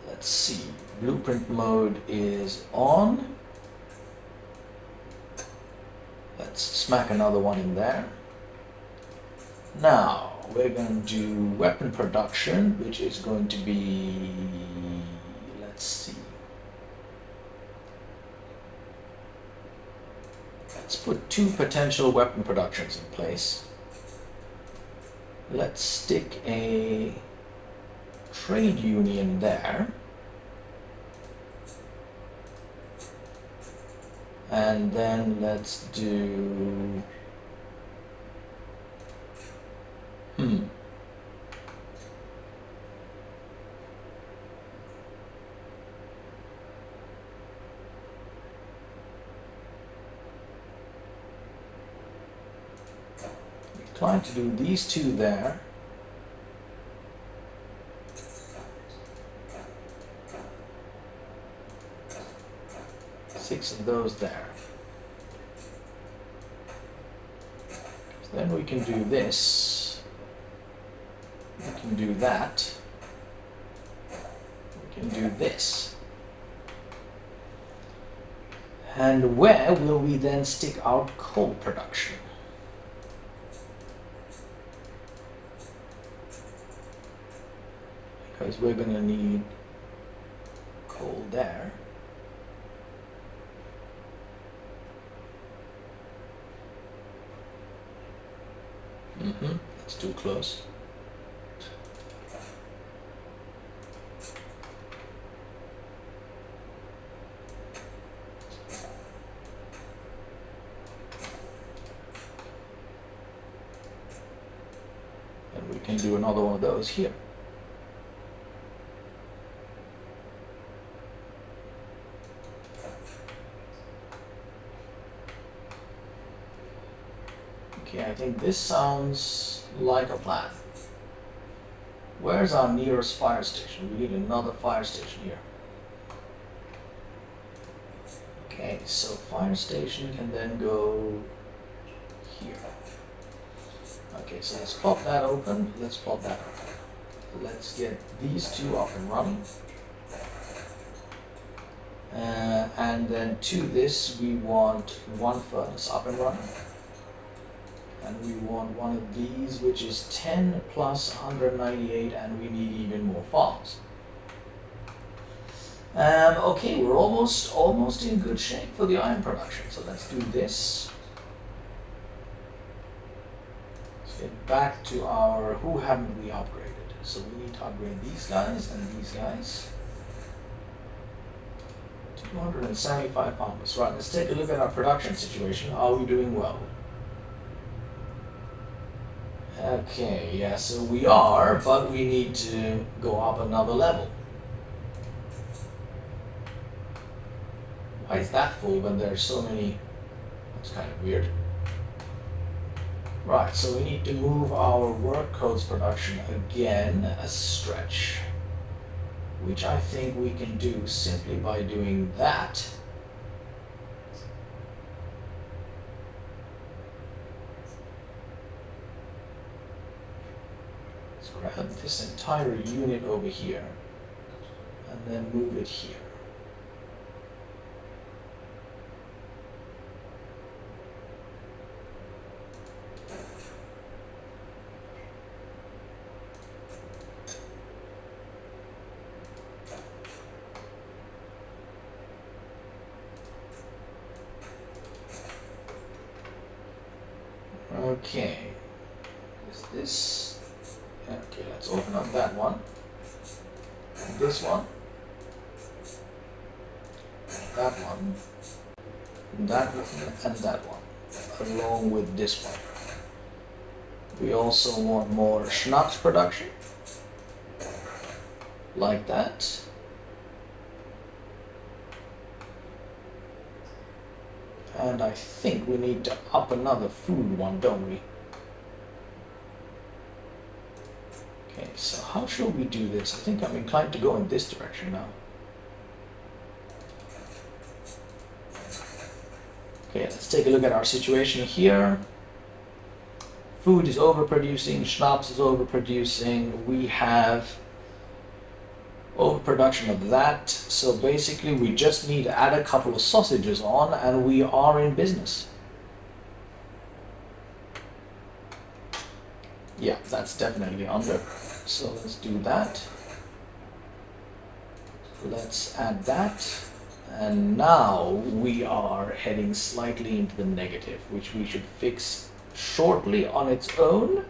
let's see. Blueprint mode is on. Let's smack another one in there. Now, we're going to do weapon production, which is going to be, let's see. Let's put 2 potential weapon productions in place. Let's stick a trade union there. And then let's do... Trying to do these 2 there. Six of those there. Then we can do this. We can do that. can do this. And where will we then stick our coal production? Because we're going to need coal there. That's too close. And we can do another one of those here. Okay, I think this sounds like a plan. Where's our nearest fire station? We need another fire station here. Okay, so fire station can then go here. Okay, so let's pop that open. Let's pop that open. Let's get these two up and running. And then to this, we want one furnace up and running. And we want one of these, which is 10 plus 198, and we need even more farms. Okay, we're almost in good shape for the iron production. So let's do this. Let's get back to our, who haven't we upgraded? So we need to upgrade these guys and these guys. 275 farmers. Right, let's take a look at our production situation. Are we doing well? Okay, yeah, so we are, but we need to go up another level. Why is that full when there's so many? That's kind of weird. Right, so we need to move our work codes production again a stretch, which I think we can do simply by doing that. Grab this entire unit over here and then move it here. Okay, is this? Okay, let's open up that one, this one, that one, that one, and that one, along with this one. We also want more schnapps production, like that. And I think we need to up another food one, don't we? Okay, so how shall we do this? I think I'm inclined to go in this direction now. Okay, let's take a look at our situation here. Food is overproducing, schnapps is overproducing, we have overproduction of that. So basically we just need to add a couple of sausages on and we are in business. Yeah, that's definitely under. So let's do that. Let's add that. And now we are heading slightly into the negative, which we should fix shortly on its own.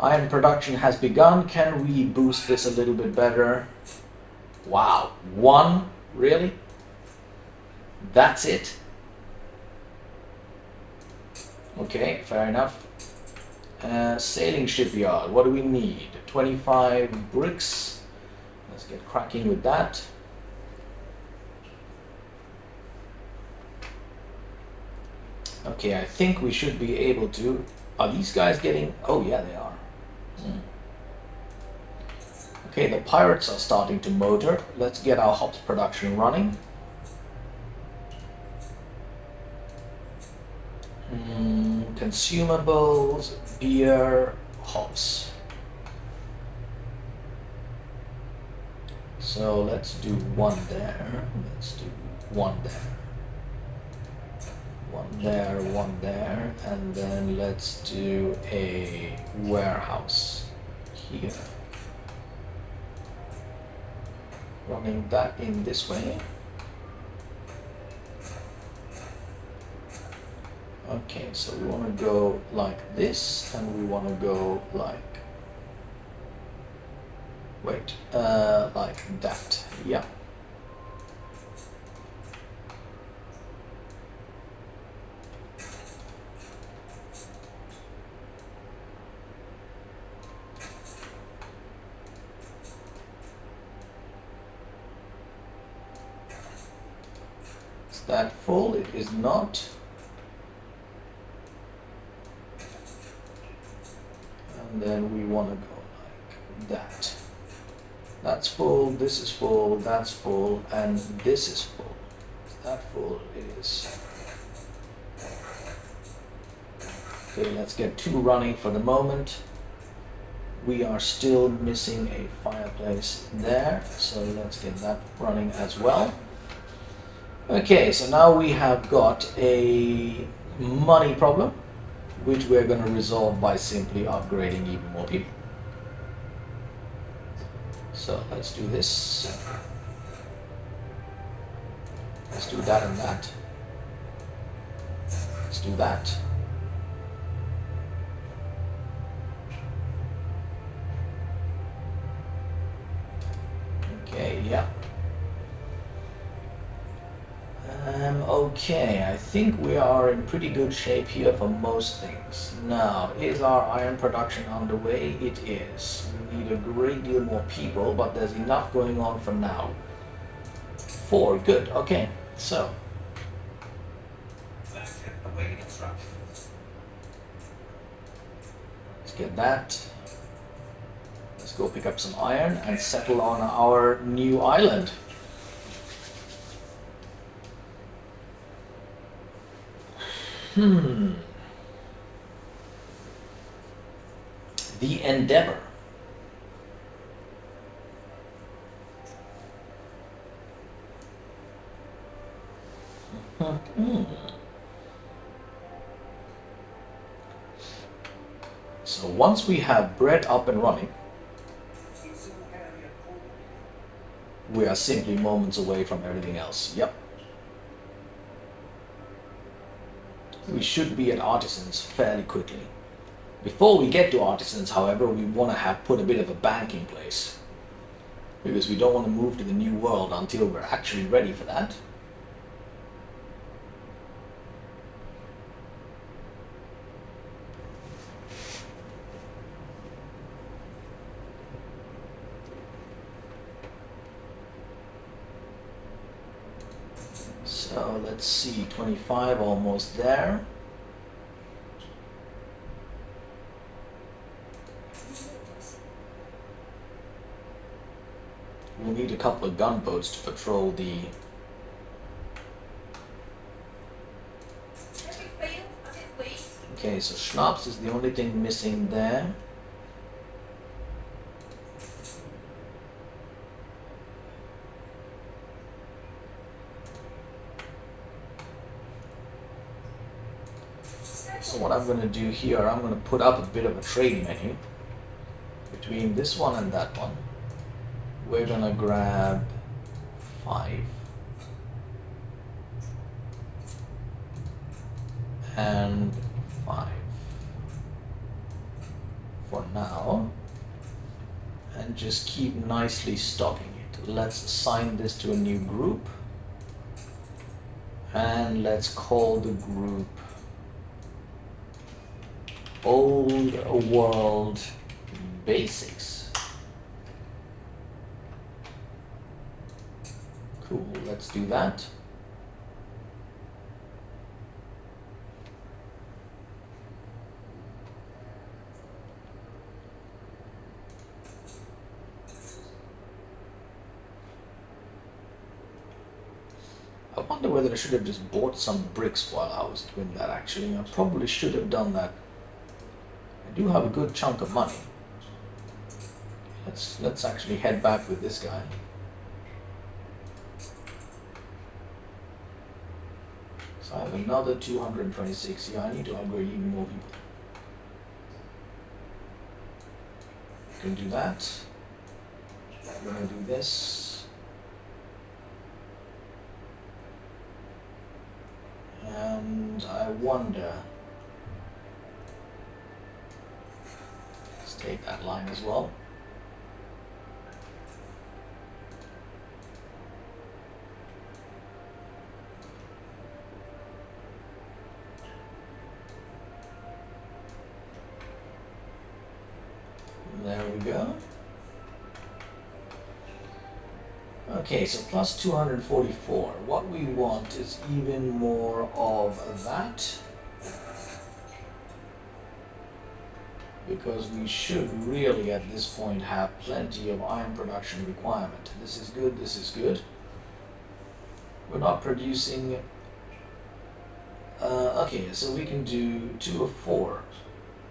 Iron production has begun. Can we boost this a little bit better? Wow, 1? Really? That's it? Okay, fair enough. Sailing shipyard, what do we need? 25 bricks. Let's get cracking with that. Okay, I think we should be able to... Are these guys getting... Oh yeah, they are. Okay, the pirates are starting to motor. Let's get our hops production running. Consumables, beer, hops. So let's do one there. Let's do one there. One there, one there, and then let's do a warehouse here. Running that in this way. Okay, so we want to go like this, and we want to go like, like that. Yeah. Is that full? It is not. And then we want to go like that. That's full, this is full, that's full, and this is full. Is that full? It is. Okay, let's get two running for the moment. We are still missing a fireplace there, so let's get that running as well. Okay, so now we have got a money problem, which we're going to resolve by simply upgrading even more people. So let's do this. Let's do that and that. Let's do that. Okay, yeah. Okay, I think we are in pretty good shape here for most things. Now, is our iron production underway? It is. We need a great deal more people, but there's enough going on for now. 4, good, okay, so. Let's get that. Let's go pick up some iron and settle on our new island. The Endeavor. So once we have bread up and running, we are simply moments away from everything else. Yep. We should be at artisans fairly quickly. Before we get to artisans, however, we want to have put a bit of a bank in place, because we don't want to move to the new world until we're actually ready for that. So let's see, 25 almost there. We'll need a couple of gunboats to patrol the... Okay, so Schnapps is the only thing missing there. So what I'm going to do here, I'm going to put up a bit of a trade menu between this one and that one. We're going to grab 5 and 5 for now, and just keep nicely stocking it. Let's assign this to a new group, and let's call the group Old World Basics. Cool, let's do that. I wonder whether I should have just bought some bricks while I was doing that. Actually, I probably should have done that. I do have a good chunk of money. Let's actually head back with this guy. So I have another 226. Yeah, I need to upgrade even more people. Can do that. I'm gonna do this. And I wonder. Let's take that line as well. There we go. Okay, so plus 244. What we want is even more of that. Because we should really at this point have plenty of iron production requirement. This is good, this is good. We're not producing... okay, so we can do 2 of 4.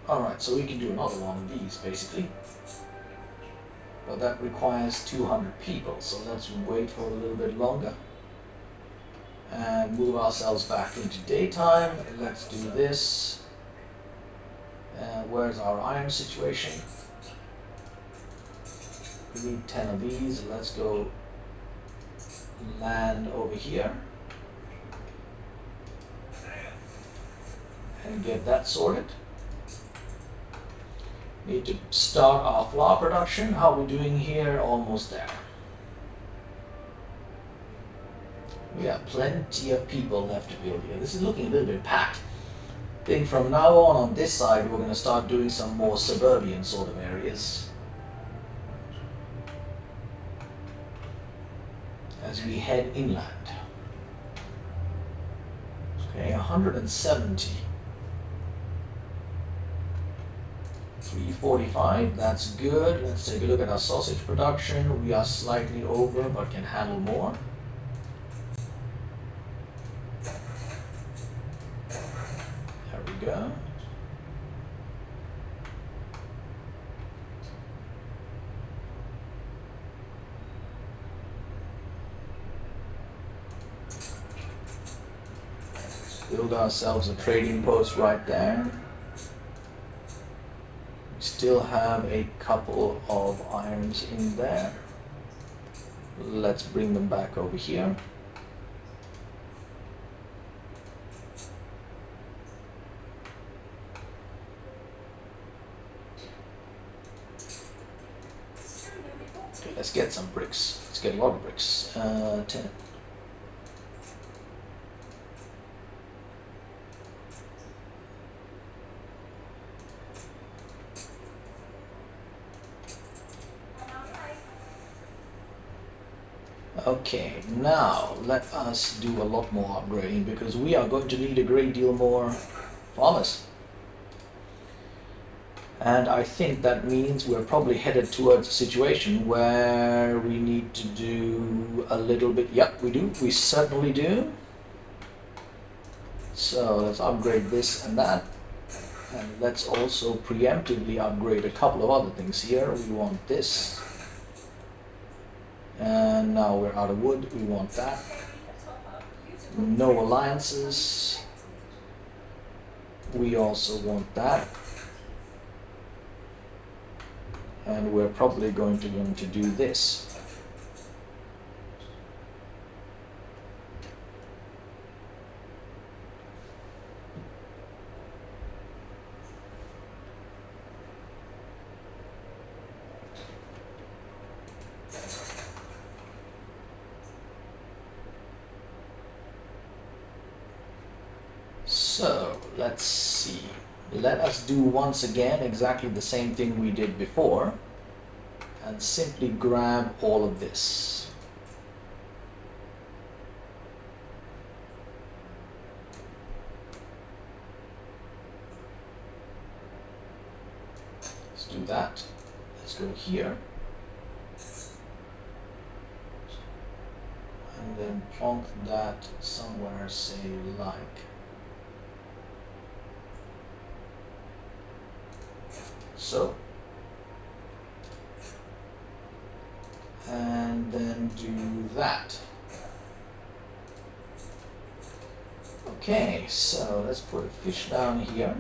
Alright, so we can do another one of these, basically. But that requires 200 people, so let's wait for a little bit longer. And move ourselves back into daytime. Let's do this. Where's our iron situation? We need 10 of these. Let's go land over here. And get that sorted. Need to start our flour production. How are we doing here? Almost there. We have plenty of people left to build here. This is looking a little bit packed. I think from now on this side, we're going to start doing some more suburban sort of areas. As we head inland. Okay, 170. 345, that's good. Let's take a look at our sausage production. We are slightly over, but can handle more. There we go. Build ourselves a trading post right there. Still have a couple of irons in there. Let's bring them back over here. Okay, let's get some bricks. Let's get a lot of bricks. 10. Okay, now let us do a lot more upgrading because we are going to need a great deal more farmers. And I think that means we're probably headed towards a situation where we need to do a little bit. Yep, we do. We certainly do. So let's upgrade this and that. And let's also preemptively upgrade a couple of other things here. We want this. And now we're out of wood, we want that. No alliances. We also want that. And we're probably going to do this. So let's see. Let us do once again exactly the same thing we did before and simply grab all of this. Let's do that. Let's go here. And then plonk that somewhere, say like. So, and then do that. Okay, so let's put a fish down here.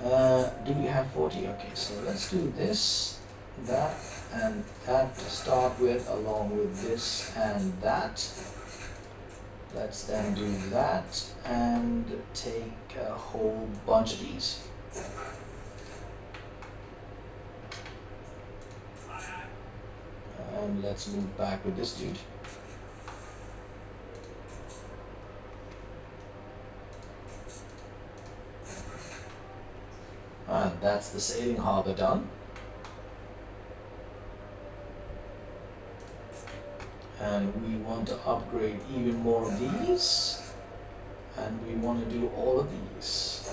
Do we have 40? Okay, so let's do this, that, and that to start with, along with this and that. Let's then do that and take a whole bunch of these. And let's move back with this dude. And that's the sailing harbor done. And we want to upgrade even more of these. And we want to do all of these.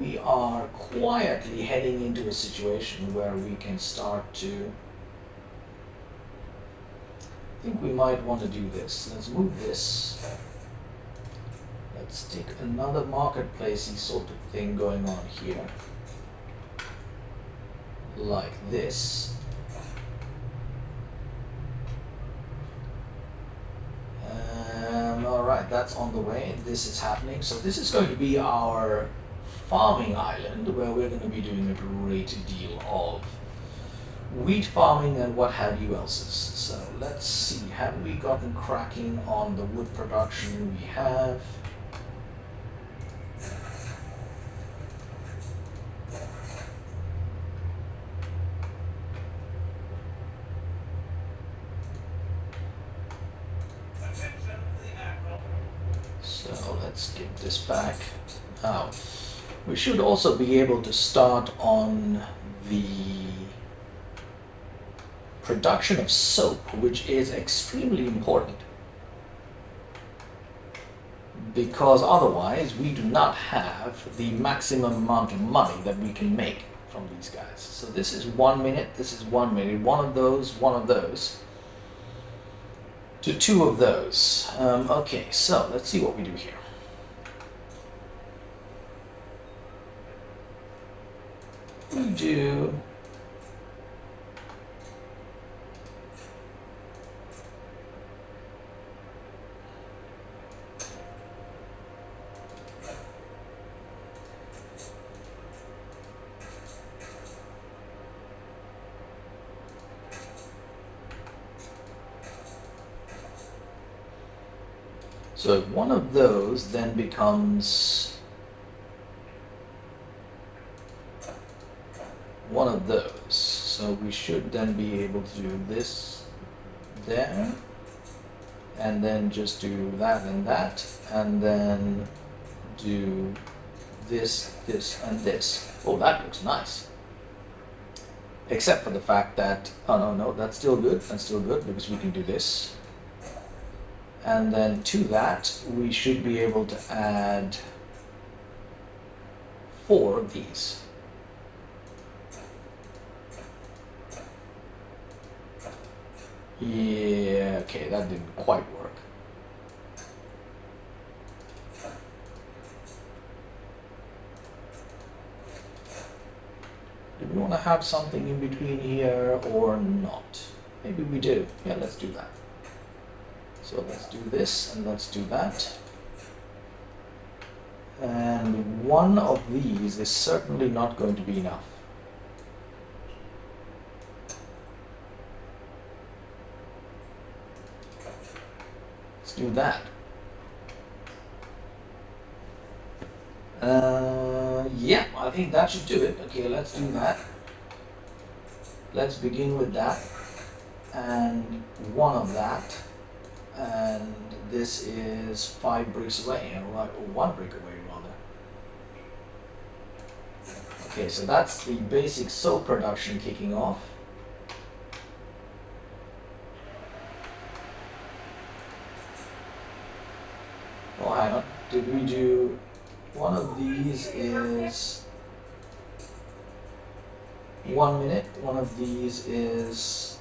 We are quietly heading into a situation where we can start to... I think we might want to do this. Let's move this. Let's take another marketplacey sort of thing going on here. Like this. Alright, that's on the way. This is happening. So this is going to be our farming island, where we're going to be doing a great deal of wheat farming and what have you else's. So let's see, have we gotten cracking on the wood production? We have. So let's get this back. Now, we should also be able to start on the production of soap, which is extremely important, because otherwise we do not have the maximum amount of money that we can make from these guys. So this is 1 minute, this is 1 minute, one of those, to 2 of those. Okay, so let's see what we do here. We do so one of those then becomes one of those. So we should then be able to do this there, and then just do that and that, and then do this, this, and this. Oh, that looks nice. Except for the fact that, oh no, that's still good, because we can do this. And then to that, we should be able to add 4 of these. Yeah, okay, that didn't quite work. Do we want to have something in between here or not? Maybe we do. Yeah, let's do that. So let's do this and let's do that. And one of these is certainly not going to be enough. Let's do that. Yeah, I think that should do it. Okay, let's do that. Let's begin with that. And 1 of that. And this is 5 bricks away, or 1 brick away rather. Okay, so that's the basic soap production kicking off. Oh, hang on. Did we do... One of these is 1 minute. One of these is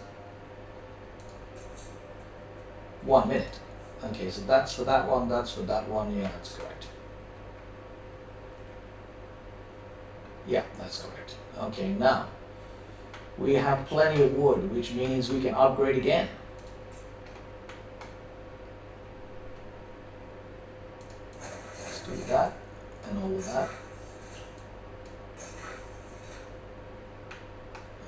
1 minute. Okay, so that's for that one, that's for that one. Yeah, that's correct. Yeah, that's correct. Okay, now We have plenty of wood, which means we can upgrade again. Let's do that and all of that.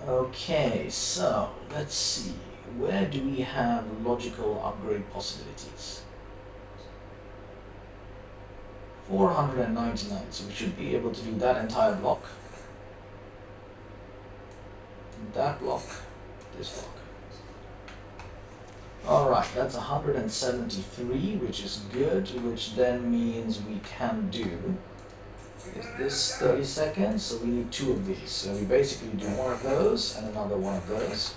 Okay, so let's see. Where do we have logical upgrade possibilities? 499, so we should be able to do that entire block. That block, this block. Alright, that's 173, which is good, which then means we can do, is this 30 seconds? So we need 2 of these. So we basically do one of those and another one of those.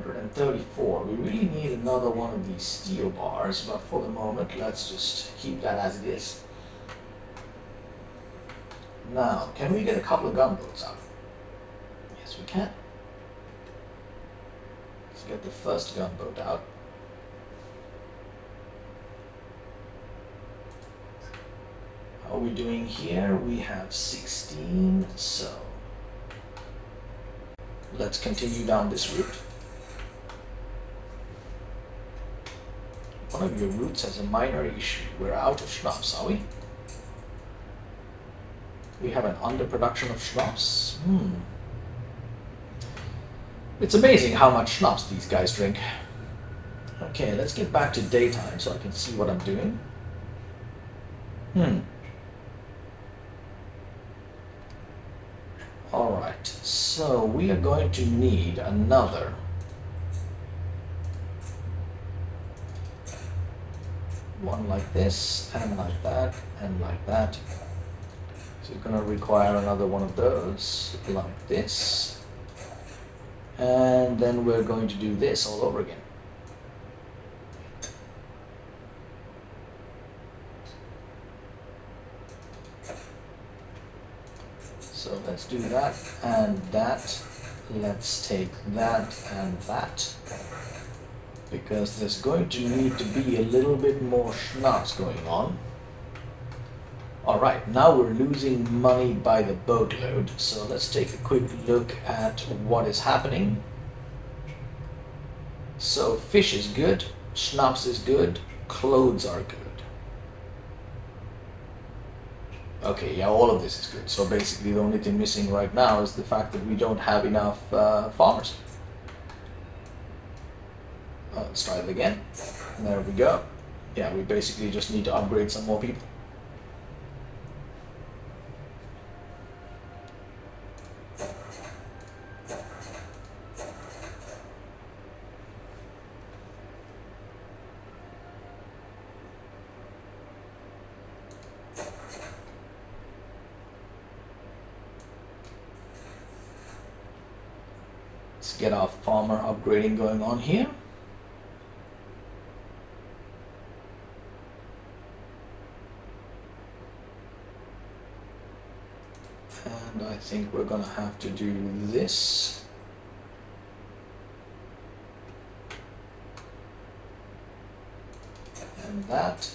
And 34. We really need another one of these steel bars, but for the moment, let's just keep that as it is. Now, can we get a couple of gunboats out? Yes, we can. Let's get the first gunboat out. How are we doing here? We have 16, so let's continue down this route. One of your routes has a minor issue. We're out of schnapps, are we? We have an underproduction of schnapps. It's amazing how much schnapps these guys drink. Okay, let's get back to daytime so I can see what I'm doing. Alright, so we are going to need another one like this, and like that, and like that. So you're going to require another one of those, like this. And then we're going to do this all over again. So let's do that and that. Let's take that and that. Because there's going to need to be a little bit more schnapps going on. Alright, now we're losing money by the boatload, so let's take a quick look at what is happening. So fish is good, schnapps is good, clothes are good. Okay, yeah, all of this is good. So basically the only thing missing right now is the fact that we don't have enough farmers. Let's try it again. There we go. Yeah, we basically just need to upgrade some more people. Let's get our farmer upgrading going on here. And I think we're gonna have to do this. And that.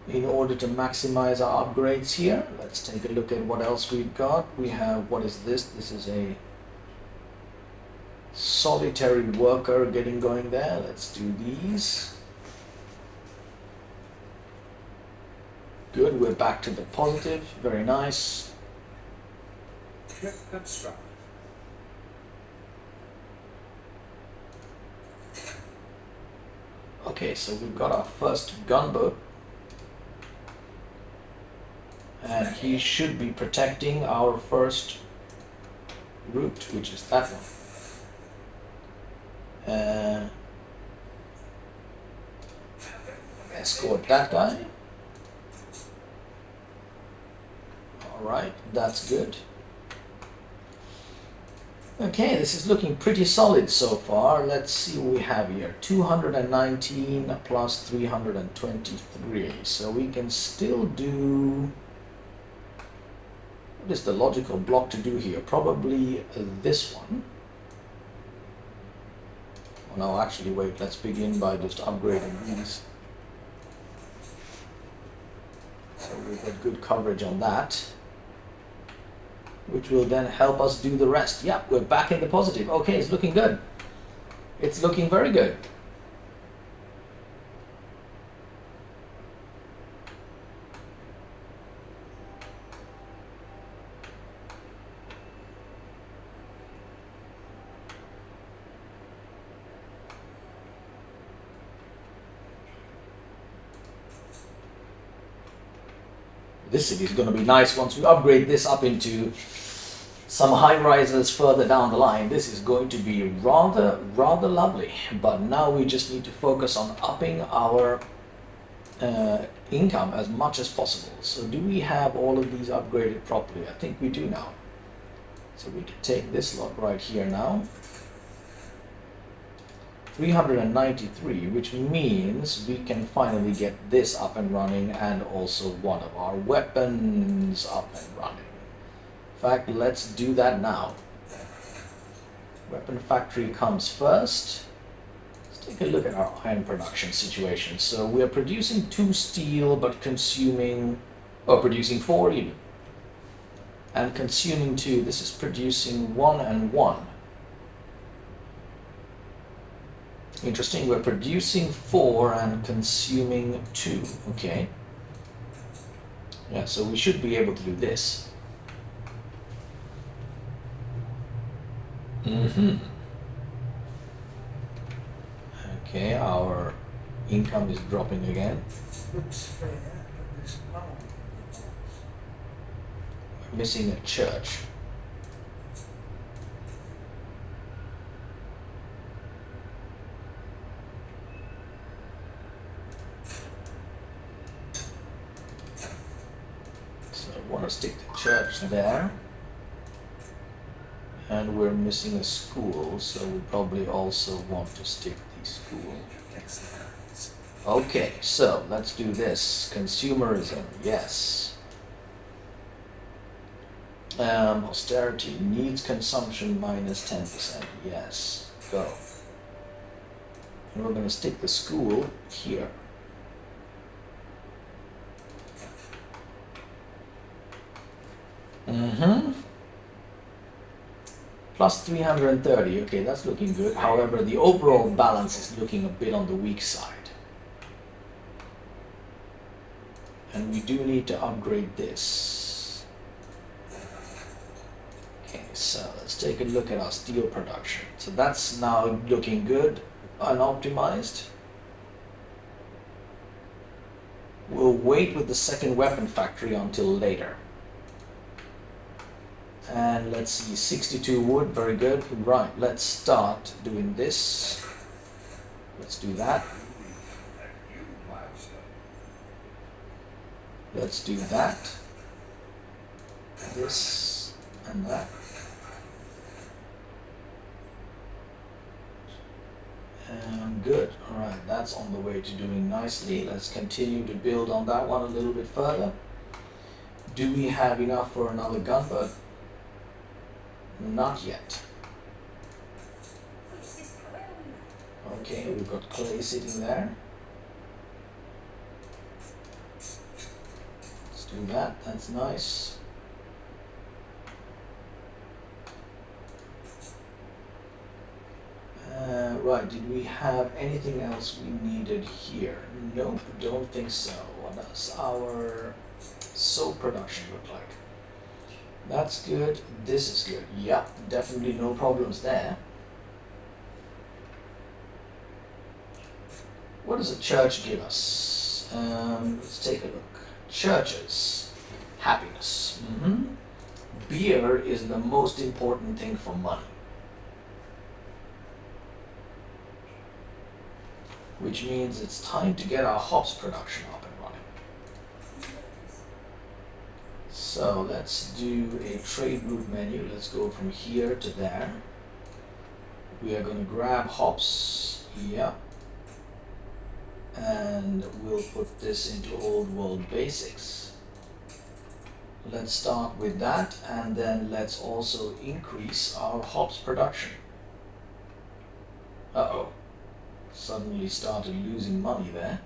In order to maximize our upgrades here, let's take a look at what else we've got. We have, what is this? This is a solitary worker getting going there. Let's do these. Good, we're back to the positive. Very nice. Okay, so we've got our first gunboat. And he should be protecting our first route, which is that one. Escort that guy. Alright, that's good. Okay, this is looking pretty solid so far. Let's see what we have here. 219 plus 323. So we can still do... What is the logical block to do here? Probably this one. No, actually, wait, let's begin by just upgrading these. So we've got good coverage on that, which will then help us do the rest. Yeah, we're back in the positive. Okay, it's looking good. It's looking very good. This city is going to be nice once we upgrade this up into some high rises further down the line. This is going to be rather lovely. But now we just need to focus on upping our income as much as possible. So do we have all of these upgraded properly? I think we do now. So we can take this lot right here now. 393, which means we can finally get this up and running and also one of our weapons up and running. In fact, let's do that now. Weapon factory comes first. Let's take a look at our iron production situation. So we are producing 2 steel but consuming, or producing 4 even. And consuming 2, this is producing 1 and 1. Interesting, we're producing 4 and consuming 2, okay. Yeah, so we should be able to do this. Okay, our income is dropping again. Looks fair at this moment. We're missing a church. Want to stick the church there, and we're missing a school, so we probably also want to stick the school. Okay, so let's do this. Consumerism, yes. Austerity needs consumption minus 10%, yes, go. And we're going to stick the school here. Plus 330, okay, that's looking good. However, the overall balance is looking a bit on the weak side. And we do need to upgrade this. Okay, so let's take a look at our steel production. So that's now looking good and optimized. We'll wait with the second weapon factory until later. And let's see, 62 wood, very good. Right, let's start doing this. Let's do that. Let's do that. This and that. And good, alright, that's on the way to doing nicely. Let's continue to build on that one a little bit further. Do we have enough for another gunboat? Not yet. Okay, we've got clay sitting there. Let's do that, that's nice. Right, did we have anything else we needed here? Nope, don't think so. What does our soap production look like? That's good. This is good. Yep, definitely no problems there. What does a church give us? Let's take a look. Churches. Happiness. Beer is the most important thing for money. Which means it's time to get our hops production up and running. So let's do a trade route menu. Let's go from here to there. We are going to grab hops. Yeah. And we'll put this into Old World Basics. Let's start with that, and then let's also increase our hops production. Uh-oh, suddenly started losing money there.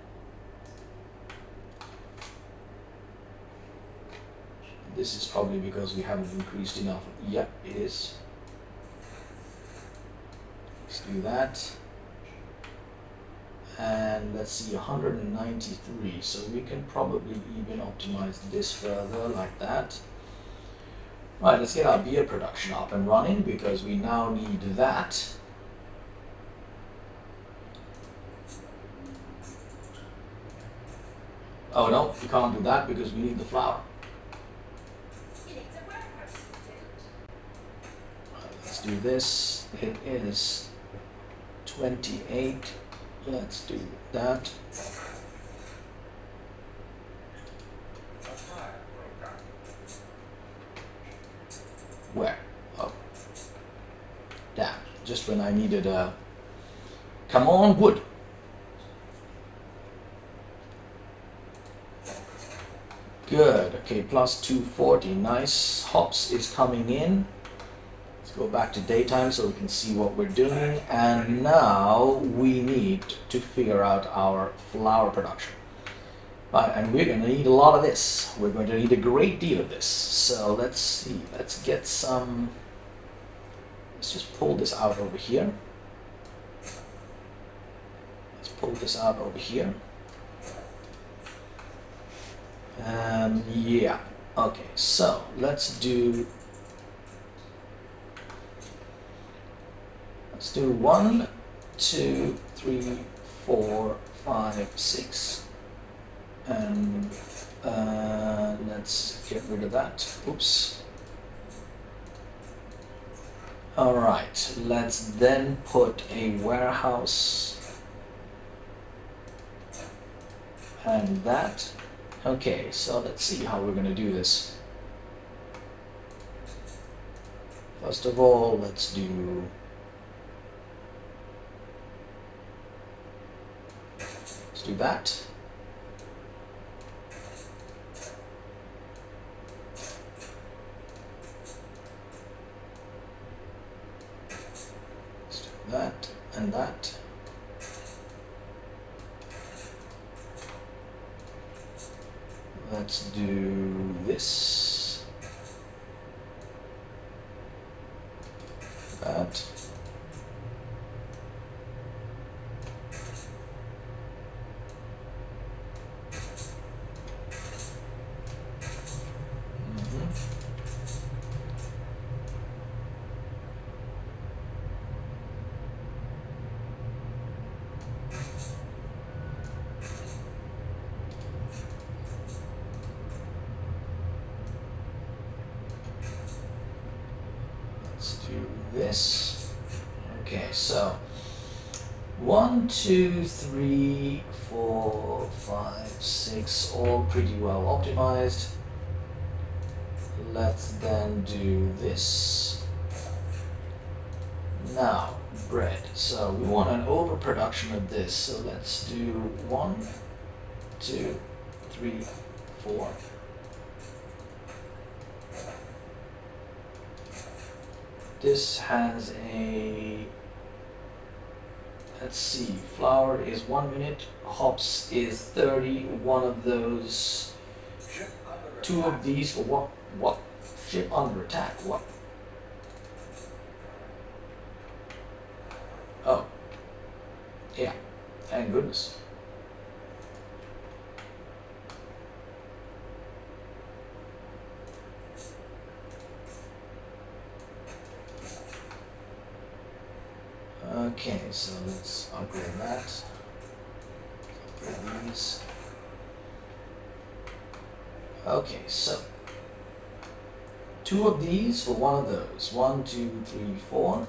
This is probably because we haven't increased enough. Yep, it is. Let's do that. And let's see, 193. So we can probably even optimize this further like that. Right, let's get our beer production up and running because we now need that. Oh no, we can't do that because we need the flour. Let's do this. It is 28. Let's do that. Where? Oh. Damn. Just when I needed a... Come on, wood. Good. Okay, plus 240. Nice. Hops is coming in. Go back to daytime so we can see what we're doing, and now we need to figure out our flour production. Right, and we're going to need a lot of this. We're going to need a great deal of this. So let's see, let's get some, let's just pull this out over here. Let's pull this out over here. Yeah, okay, so let's do 1, 2, 3, 4, 5, 6, and let's get rid of that. Oops. All right, let's then put a warehouse and that. Okay, so let's see how we're going to do this. First of all, let's do that. Let's do that and that. Let's do this. That. This. Okay, so 1, 2, 3, 4, 5, 6, all pretty well optimized. Let's then do this. Now, bread. So we want an overproduction of this. So let's do 1, 2, 3, 4. This has a, let's see, flour is 1 minute, hops is 30, one of those, 2 of these for what? Ship under attack, what? Oh, yeah, thank goodness. Okay, so let's upgrade that. Upgrade these. Okay, so 2 of these for one of those. 1, 2, 3, 4.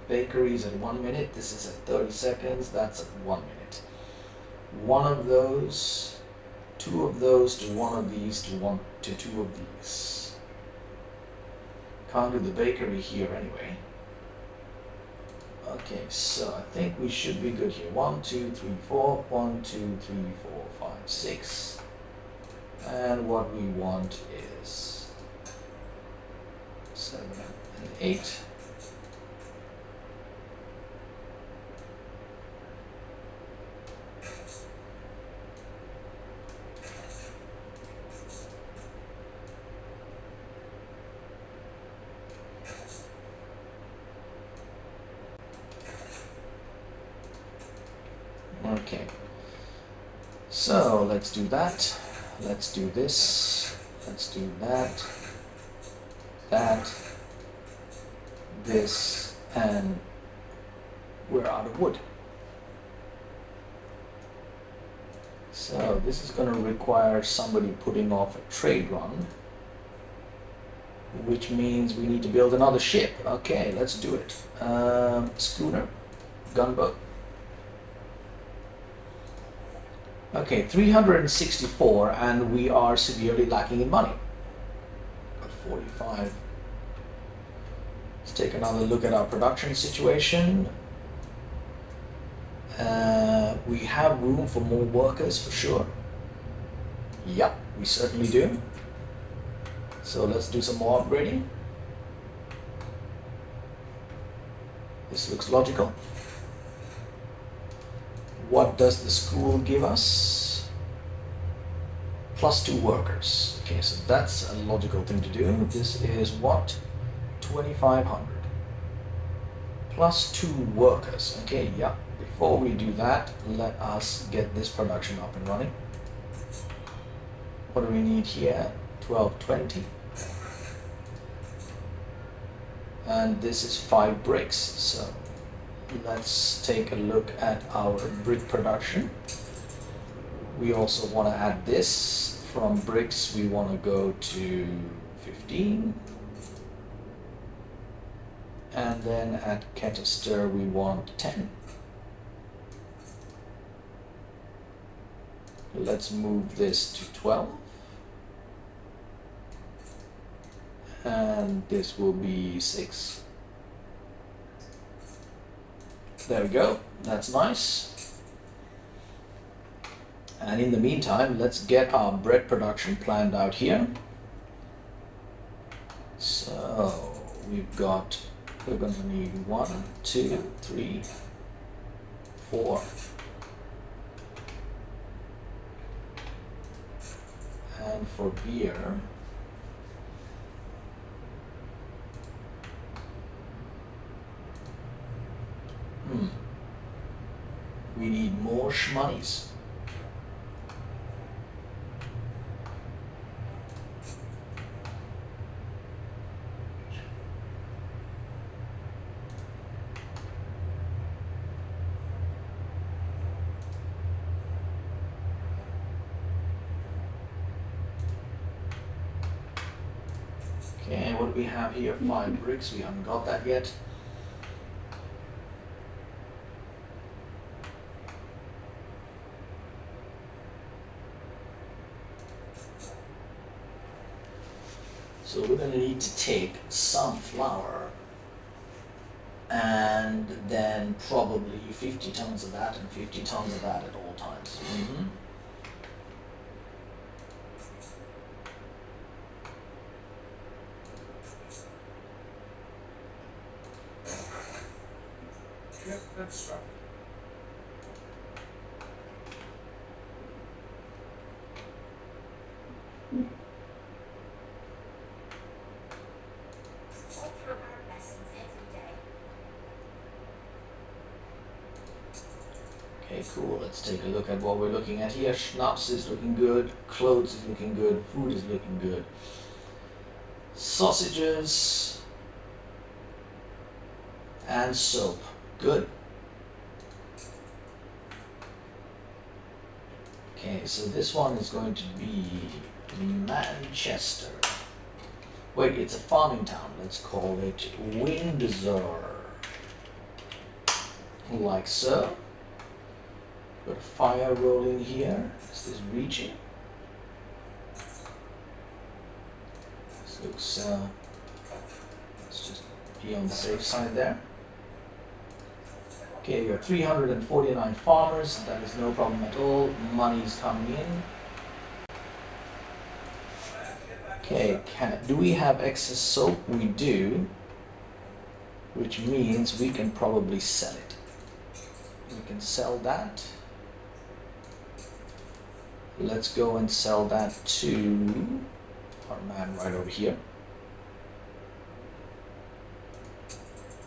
Bakeries at 1 minute. This is at 30 seconds. That's at 1 minute. 1 of those, 2 of those to 1 of these to 2 of these. Can't do the bakery here anyway. Okay, so I think we should be good here. 1, 2, 3, 4. 1, 2, 3, 4, 5, 6. And what we want is 7 and 8. So let's do that. Let's do this. Let's do that. That. This. And we're out of wood. So this is going to require somebody putting off a trade run, which means we need to build another ship. Okay, let's do it. Schooner, gunboat. Okay, 364, and we are severely lacking in money. Got 45. Let's take another look at our production situation. We have room for more workers for sure. Yep, we certainly do. So let's do some more upgrading. This looks logical. What does the school give us? +2 workers. Okay, so that's a logical thing to do. This is what? 2,500. +2 workers. Okay, yeah. Before we do that, let us get this production up and running. What do we need here? 1220. And this is 5 bricks. So let's take a look at our brick production. We also want to add this. From bricks, we want to go to 15. And then at canister, we want 10. Let's move this to 12. And this will be 6. There we go. That's nice. And in the meantime, let's get our bread production planned out here. So we're going to need 1, 2, 3, 4. And for beer, we need more shmoneys. Okay, what do we have here? 5 bricks. We haven't got that yet. So we're going to need to take some flour and then probably 50 tons of that and 50 tons of that at all times. Ship constructed. All through our lessons every day. Okay, cool. Let's take a look at what we're looking at here. Schnapps is looking good. Clothes is looking good. Food is looking good. Sausages and soap. Good. Okay, so this one is going to be Manchester. Wait, it's a farming town. Let's call it Windsor. Like so. Got a fire rolling here. Is this reaching? This looks, let's just be on the safe side there. Okay, we have 349 farmers. That is no problem at all. Money's coming in. Okay, do we have excess soap? We do. Which means we can probably sell it. We can sell that. Let's go and sell that to our man right over here.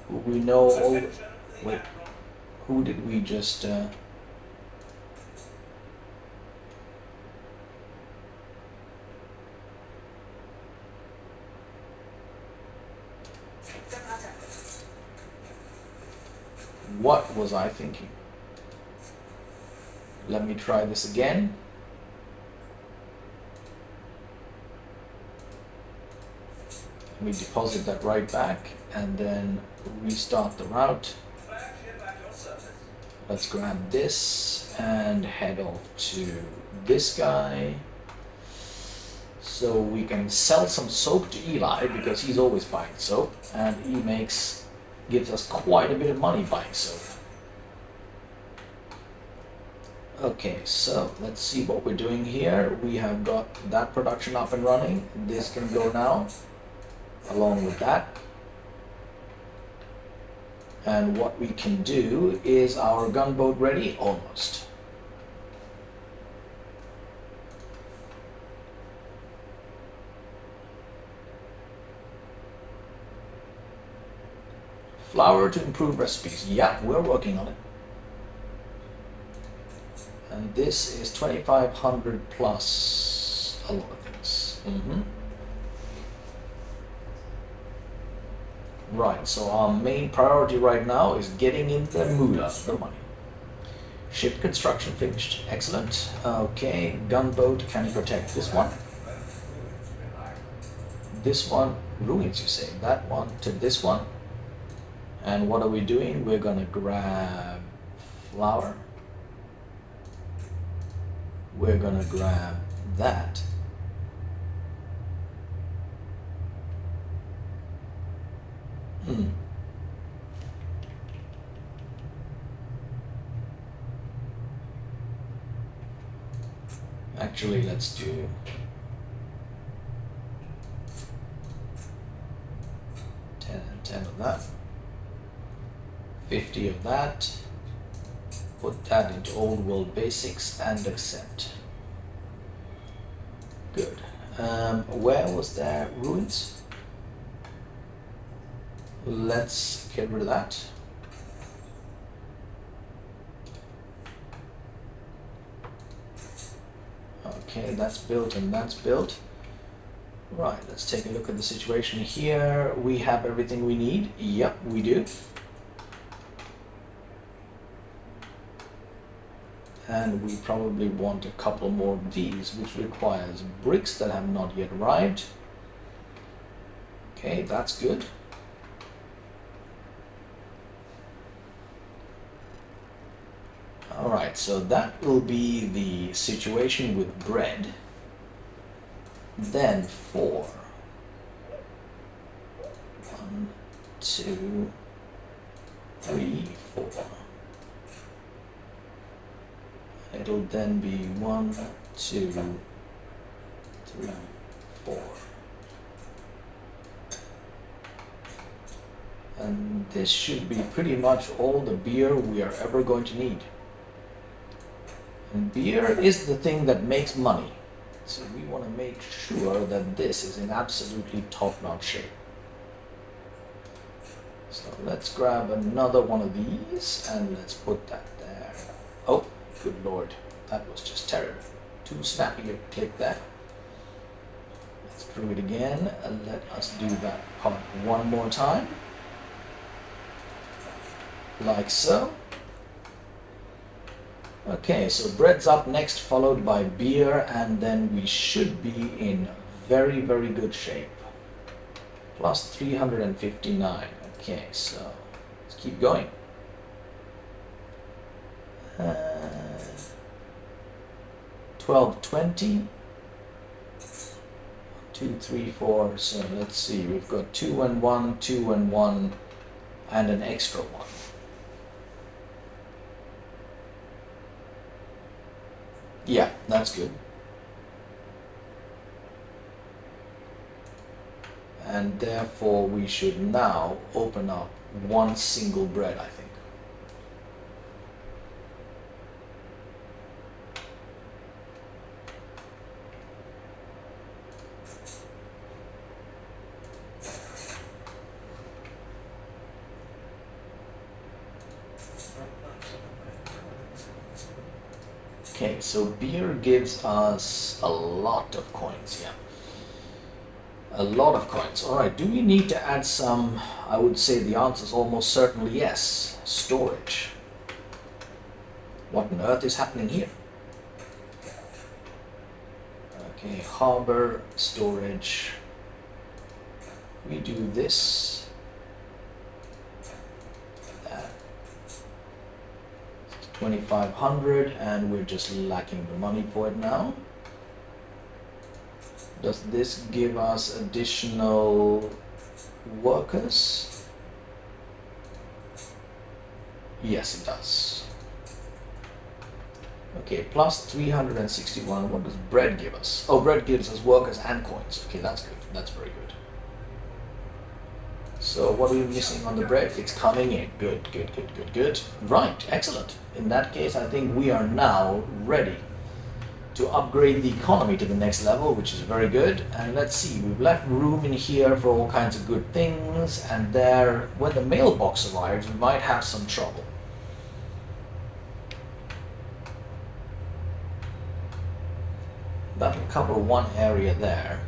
Who we know all. Wait, who did we just What was I thinking? Let me try this again. We deposit that right back and then restart the route. Let's grab this and head off to this guy. So we can sell some soap to Eli because he's always buying soap and he gives us quite a bit of money buying soap. Okay, so let's see what we're doing here. We have got that production up and running. This can go now, along with that. And what we can do is our gunboat ready? Almost. Flour to improve recipes. Yeah, we're working on it. And this is 2,500 plus a lot of things. Right, so our main priority right now is getting in the moolah, the money. Ship construction finished. Excellent. Okay, gunboat can protect this one. This one ruins, you say. That one to this one. And what are we doing? We're gonna grab flour. We're gonna grab that. Actually, let's do 10 of that, 50 of that, put that into old world basics and accept. Good. Where was there ruins? Let's get rid of that. Okay, that's built and that's built. Right, let's take a look at the situation here. We have everything we need. Yep, we do. And we probably want a couple more of these, which requires bricks that have not yet arrived. Okay, that's good. Alright, so that will be the situation with bread. Then 4. 1, 2, 3, 4. It'll then be 1, 2, 3, 4. And this should be pretty much all the beer we are ever going to need. And beer is the thing that makes money. So we want to make sure that this is in absolutely top-notch shape. So let's grab another one of these and let's put that there. Oh, good lord, that was just terrible. Too snappy a click there. Let's do it again and let us do that part one more time. Like so. Okay, so bread's up next, followed by beer, and then we should be in very, very good shape. Plus 359. Okay, so let's keep going. 1220. 2, 3, 4. So let's see, we've got 2 and 1, 2 and 1, and an extra 1. Yeah, that's good. And therefore we should now open up one single bread, I think. Okay, so beer gives us a lot of coins, yeah. A lot of coins. Alright, do we need to add some? I would say the answer is almost certainly yes. Storage. What on earth is happening here? Okay, harbor, storage. We do this. That. 2,500 and we're just lacking the money for it now. Does this give us additional workers? Yes, it does. Okay, plus 361. What does bread give us? Oh, bread gives us workers and coins. Okay, that's good. That's very good. So what are we missing on the bread? It's coming in. Good, good, good, good, good. Right, excellent. In that case, I think we are now ready to upgrade the economy to the next level, which is very good. And let's see, we've left room in here for all kinds of good things, and there, when the mailbox arrives, we might have some trouble. That'll cover one area there.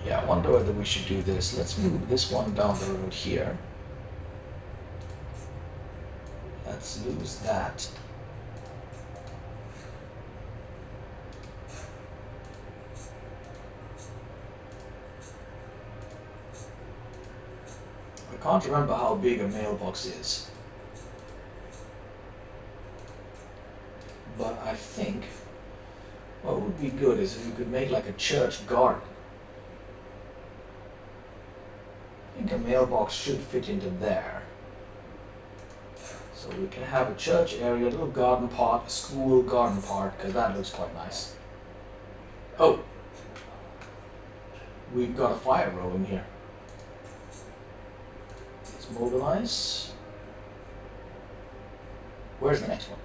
Yeah, I wonder whether we should do this. Let's move this one down the road here. Let's lose that. I can't remember how big a mailbox is. But I think what would be good is if we could make like a church garden. I think a mailbox should fit into there. So we can have a church area, a little garden part, a school garden part, because that looks quite nice. Oh! We've got a fire rolling here. Let's mobilize. Where's the next one?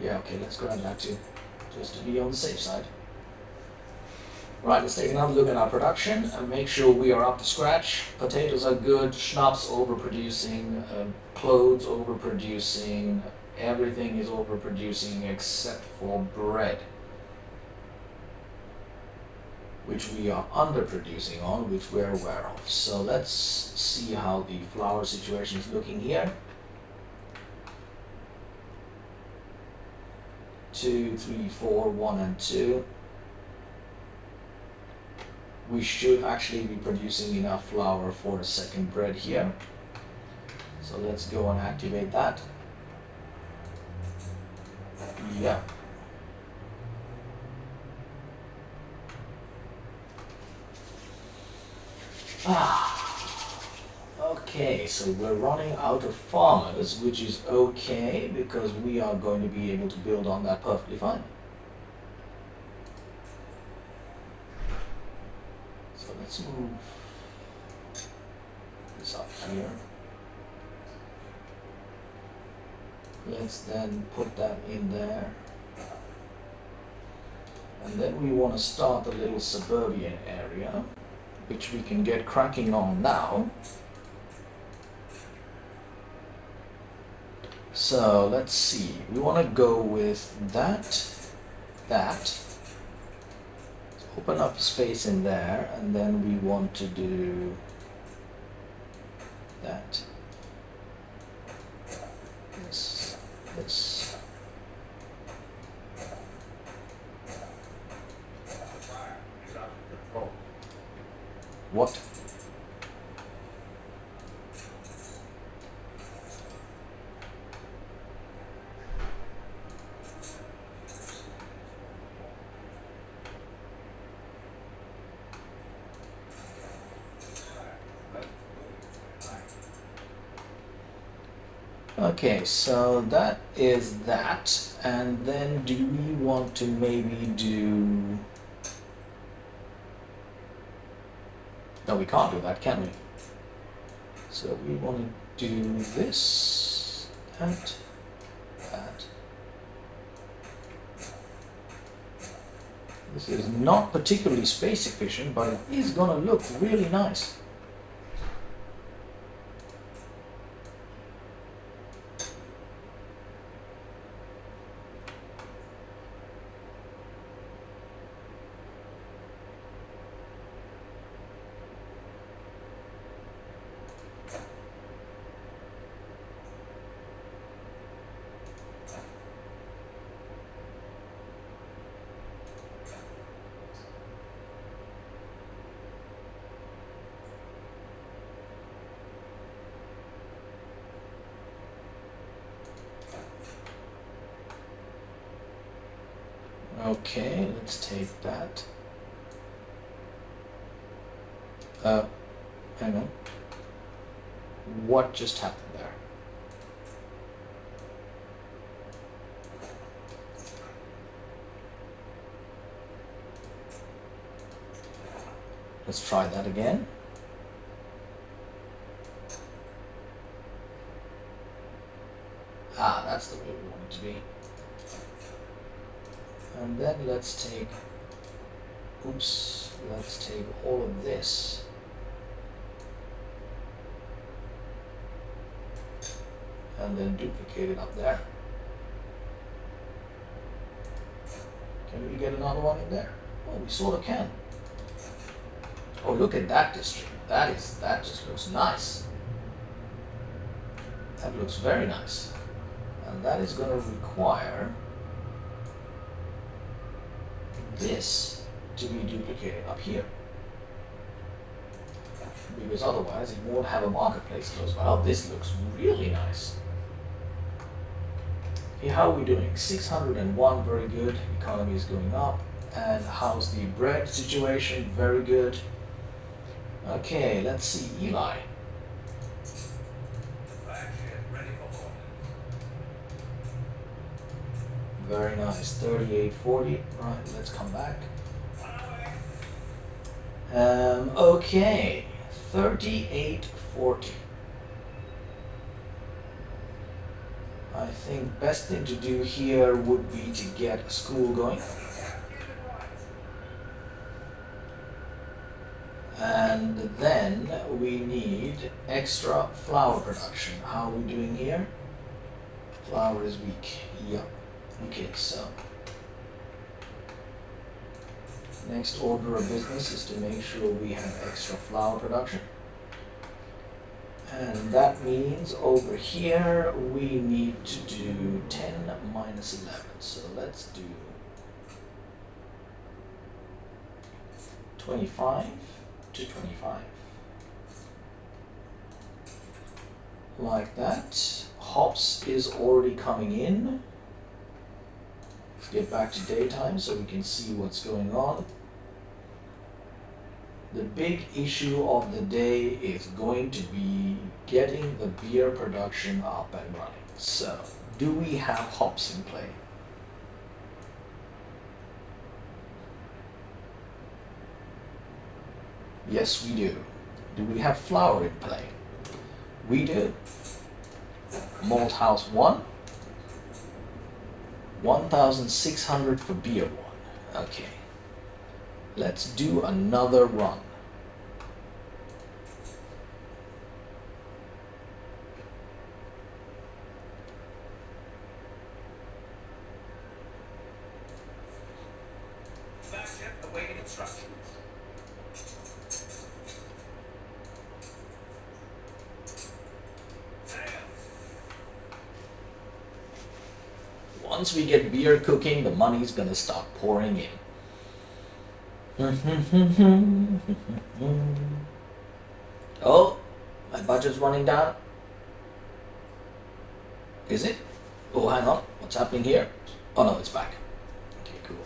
Yeah, okay, let's grab that too, just to be on the safe side. Right, let's take another look at our production and make sure we are up to scratch. Potatoes are good, schnapps overproducing, clothes overproducing, everything is overproducing except for bread, which we are underproducing on, which we're aware of. So let's see how the flour situation is looking here. 2, 3, 4, 1 and 2. We should actually be producing enough flour for a second bread here. So let's go and activate that. Yeah. Okay, so we're running out of farmers, which is okay because we are going to be able to build on that perfectly fine. So let's move this up here. Let's then put that in there. And then we want to start a little suburban area, which we can get cracking on now. So let's see, we want to go with that. Let's open up space in there, and then we want to do that. This. What? Okay, so that is that, and then do we want to maybe do... No, we can't do that, can we? So we want to do this, that. This is not particularly space efficient, but it is going to look really nice. Okay, let's take that. Hang on. What just happened there? Let's try that again. Ah, that's the way we want it to be. And then let's take, oops, let's take all of this. And then duplicate it up there. Can we get another one in there? Oh, we sort of can. Oh, look at that district. That just looks nice. That looks very nice. And that is going to require this to be duplicated up here. Because otherwise it won't have a marketplace close by. Oh, this looks really nice. Okay, how are we doing? 601, very good. Economy is going up. And how's the bread situation? Very good. Okay, let's see, Eli. Very nice, 3840. Right, let's come back. Okay, 3840. I think best thing to do here would be to get a school going. And then we need extra flour production. How are we doing here? Flour is weak. Yeah. Okay, so next order of business is to make sure we have extra flour production. And that means over here we need to do 10 minus 11. So let's do 25 to 25. Like that. Hops is already coming in. Let's get back to daytime so we can see what's going on. The big issue of the day is going to be getting the beer production up and running. So, do we have hops in play? Yes, we do. Do we have flour in play? We do. Malt House 1. 1,600 for beer 1. Okay. Let's do another run. Flagship awaiting instructions. Once we get beer cooking, the money's gonna start pouring in. Oh, my budget's running down. Is it? Oh, hang on. What's happening here? Oh no, it's back. Okay, cool.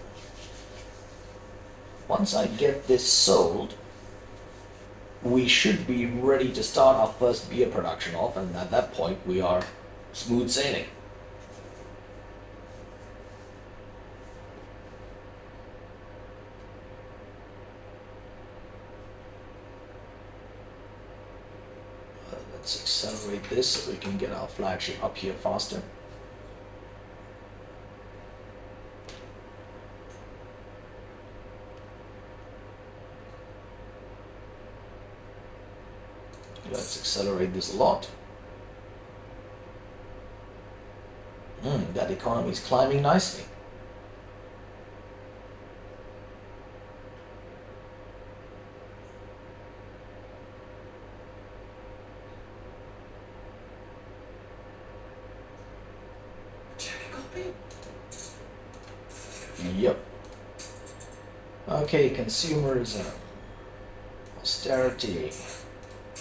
Once I get this sold, we should be ready to start our first beer production off, and at that point we are smooth sailing. Let's accelerate this so we can get our flagship up here faster. Let's accelerate this a lot. That economy is climbing nicely. Yep. Okay, consumerism. Austerity.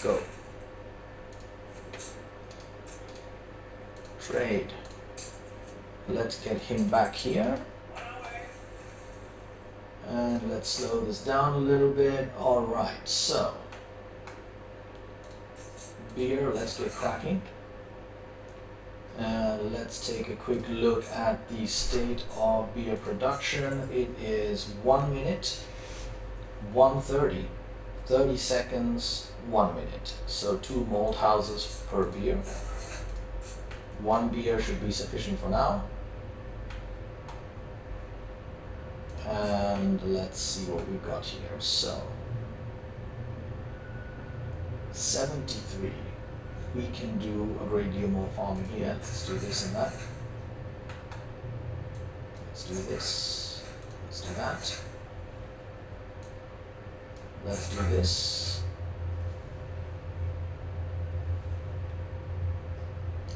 Go. Trade. Let's get him back here. And let's slow this down a little bit. Alright, so beer, let's get cracking. And let's take a quick look at the state of beer production. It is 1 minute, 1:30, 30 seconds, 1 minute. So 2 malt houses per beer. 1 beer should be sufficient for now. And let's see what we've got here. So 73. We can do a great deal more farming here. Let's do this and that. Let's do this. Let's do that. Let's do this.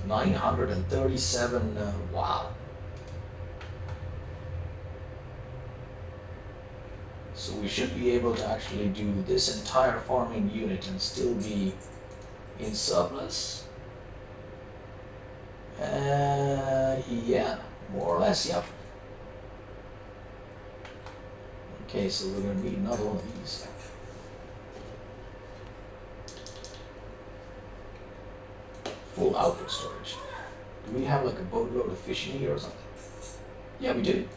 937. Wow. So we should be able to actually do this entire farming unit and still be in surplus. Yeah, more or less, yep. Okay, so we're going to need another one of these. Full output storage. Do we have like a boatload of fish in here or something? Yeah, we do.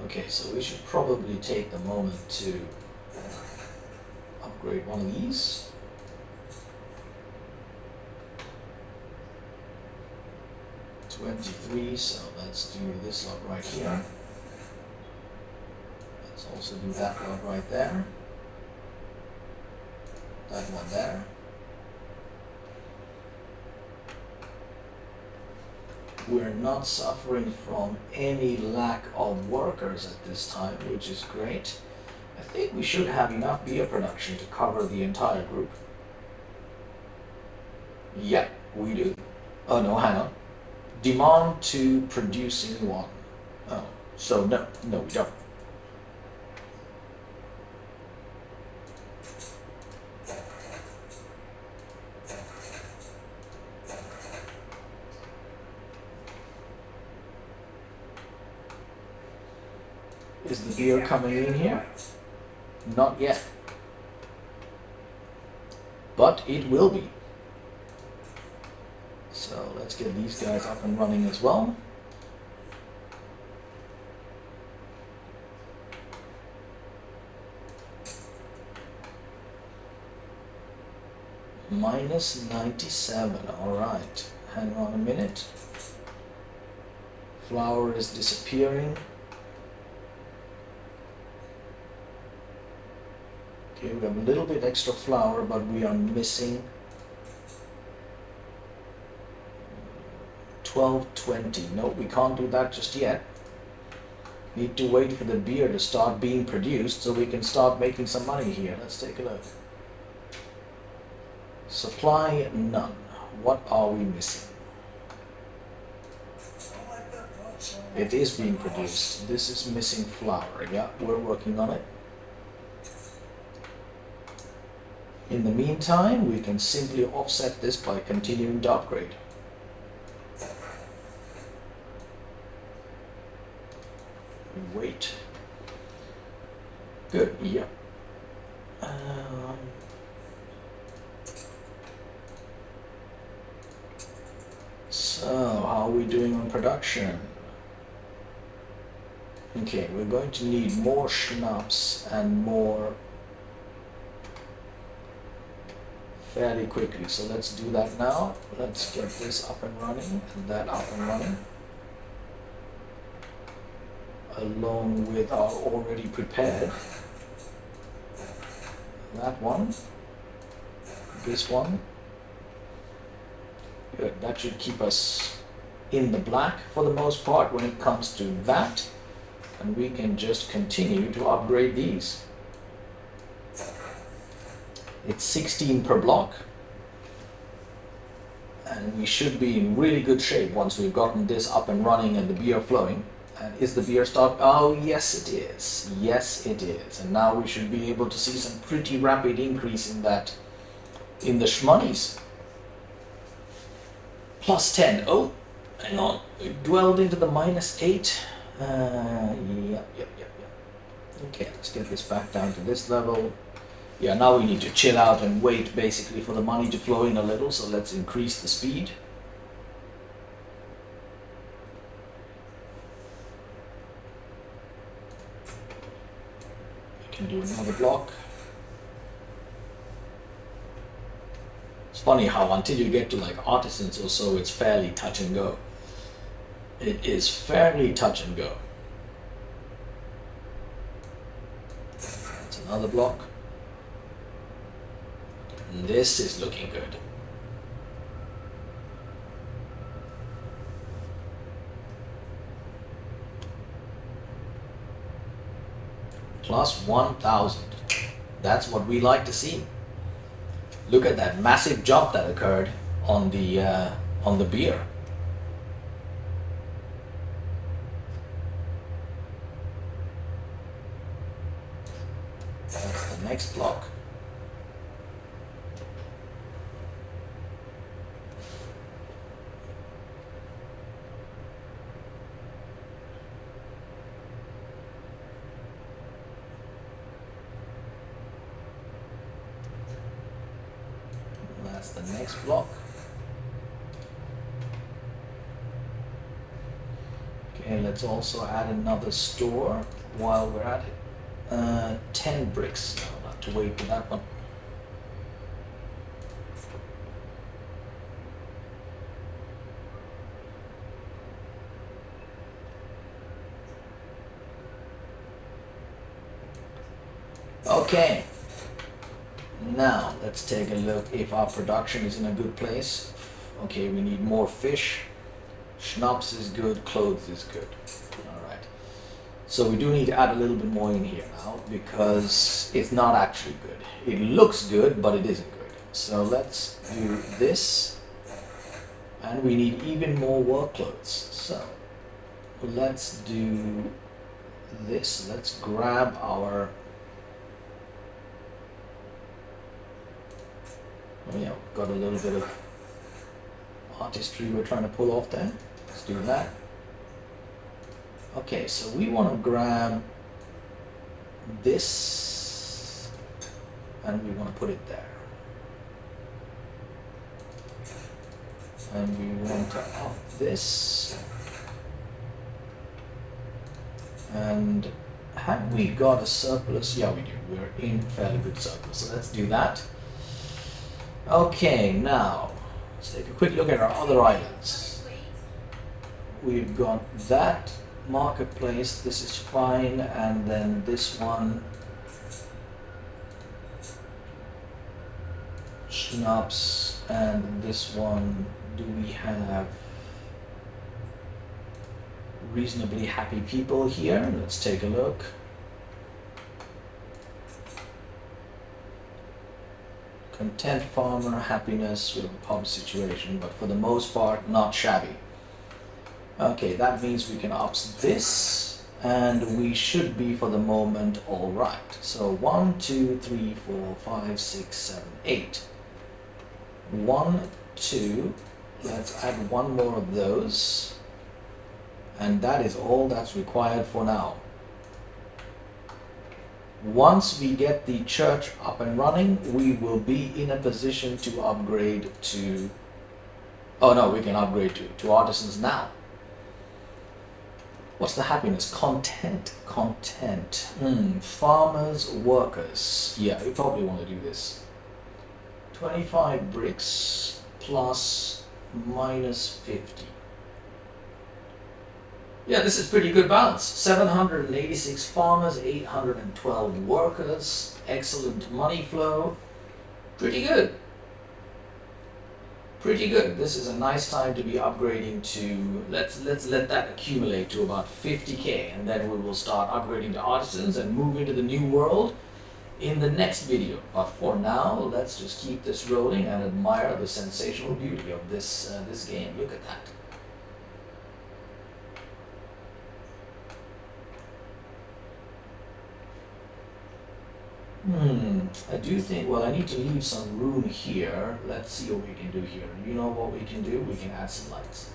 Okay, so we should probably take the moment to upgrade one of these. $23, so let's do this lot right here. Let's also do that lot right there. That one there. We're not suffering from any lack of workers at this time, which is great. I think we should have enough beer production to cover the entire group. Yeah, we do. Oh no, hang on. Demand to producing one. Oh, so no, we don't. Is the beer coming in here? Not yet. But it will be. So let's get these guys up and running as well. Minus 97, alright. Hang on a minute. Flour is disappearing. Okay, we have a little bit extra flour, but we are missing 1220. No, we can't do that just yet. Need to wait for the beer to start being produced so we can start making some money here. Let's take a look. Supply none. What are we missing? It is being produced. This is missing flour. Yeah, we're working on it. In the meantime, we can simply offset this by continuing to upgrade. We wait. Good, yeah. So, how are we doing on production? Okay, we're going to need more schnapps and more fairly quickly, so let's do that now. Let's get this up and running and that up and running, along with our already prepared. That one, this one. Good, that should keep us in the black for the most part when it comes to that, and we can just continue to upgrade these. It's 16 per block, and we should be in really good shape once we've gotten this up and running and the beer flowing. And is the beer stock? Oh yes it is, yes it is. And now we should be able to see some pretty rapid increase in that, in the shmonies. Plus 10. Oh, hang on. It dwelled into the -8. Yep. Okay, let's get this back down to this level. Yeah, now we need to chill out and wait basically for the money to flow in a little, so let's increase the speed. We can do another block. It's funny how until you get to like artisans or so, it's fairly touch and go. It is fairly touch and go. That's another block. And this is looking good. Plus 1,000. That's what we like to see. Look at that massive jump that occurred on the beer. That's the next block. That's the next block. Okay, let's also add another store while we're at it. 10 bricks. No, I'll have to wait for that one. Okay. Now, let's take a look if our production is in a good place. Okay, we need more fish. Schnapps is good, clothes is good. Alright. So we do need to add a little bit more in here now because it's not actually good. It looks good, but it isn't good. So let's do this. And we need even more work clothes. So let's do this. Let's grab our... Oh yeah, we've got a little bit of artistry we're trying to pull off there. Let's do that. Okay, so we want to grab this and we want to put it there. And we want to up this. And have we got a surplus? Yeah, we do. We're in fairly good surplus. So let's do that. Okay, now let's take a quick look at our other islands. We've got that marketplace, this is fine, and then this one, schnapps, and this one, do we have reasonably happy people here? Let's take a look. Content farmer, happiness, we have a pub situation, but for the most part, not shabby. Okay, that means we can up this, and we should be for the moment all right. So 1, 2, 3, 4, 5, 6, 7, 8. 1, 2, let's add one more of those, and that is all that's required for now. Once we get the church up and running, we will be in a position to upgrade to... Oh no, we can upgrade to artisans now. What's the happiness? Content. Farmers, workers. Yeah, we probably want to do this. 25 bricks plus minus 50. Yeah, this is pretty good balance. 786 farmers, 812 workers, excellent money flow. Pretty good. Pretty good. This is a nice time to be upgrading to, let's let that accumulate to about 50k, and then we will start upgrading to artisans and move into the new world in the next video. But for now, let's just keep this rolling and admire the sensational beauty of this game. Look at that. I do think, well, I need to leave some room here. Let's see what we can do here. You know what we can do? We can add some lights.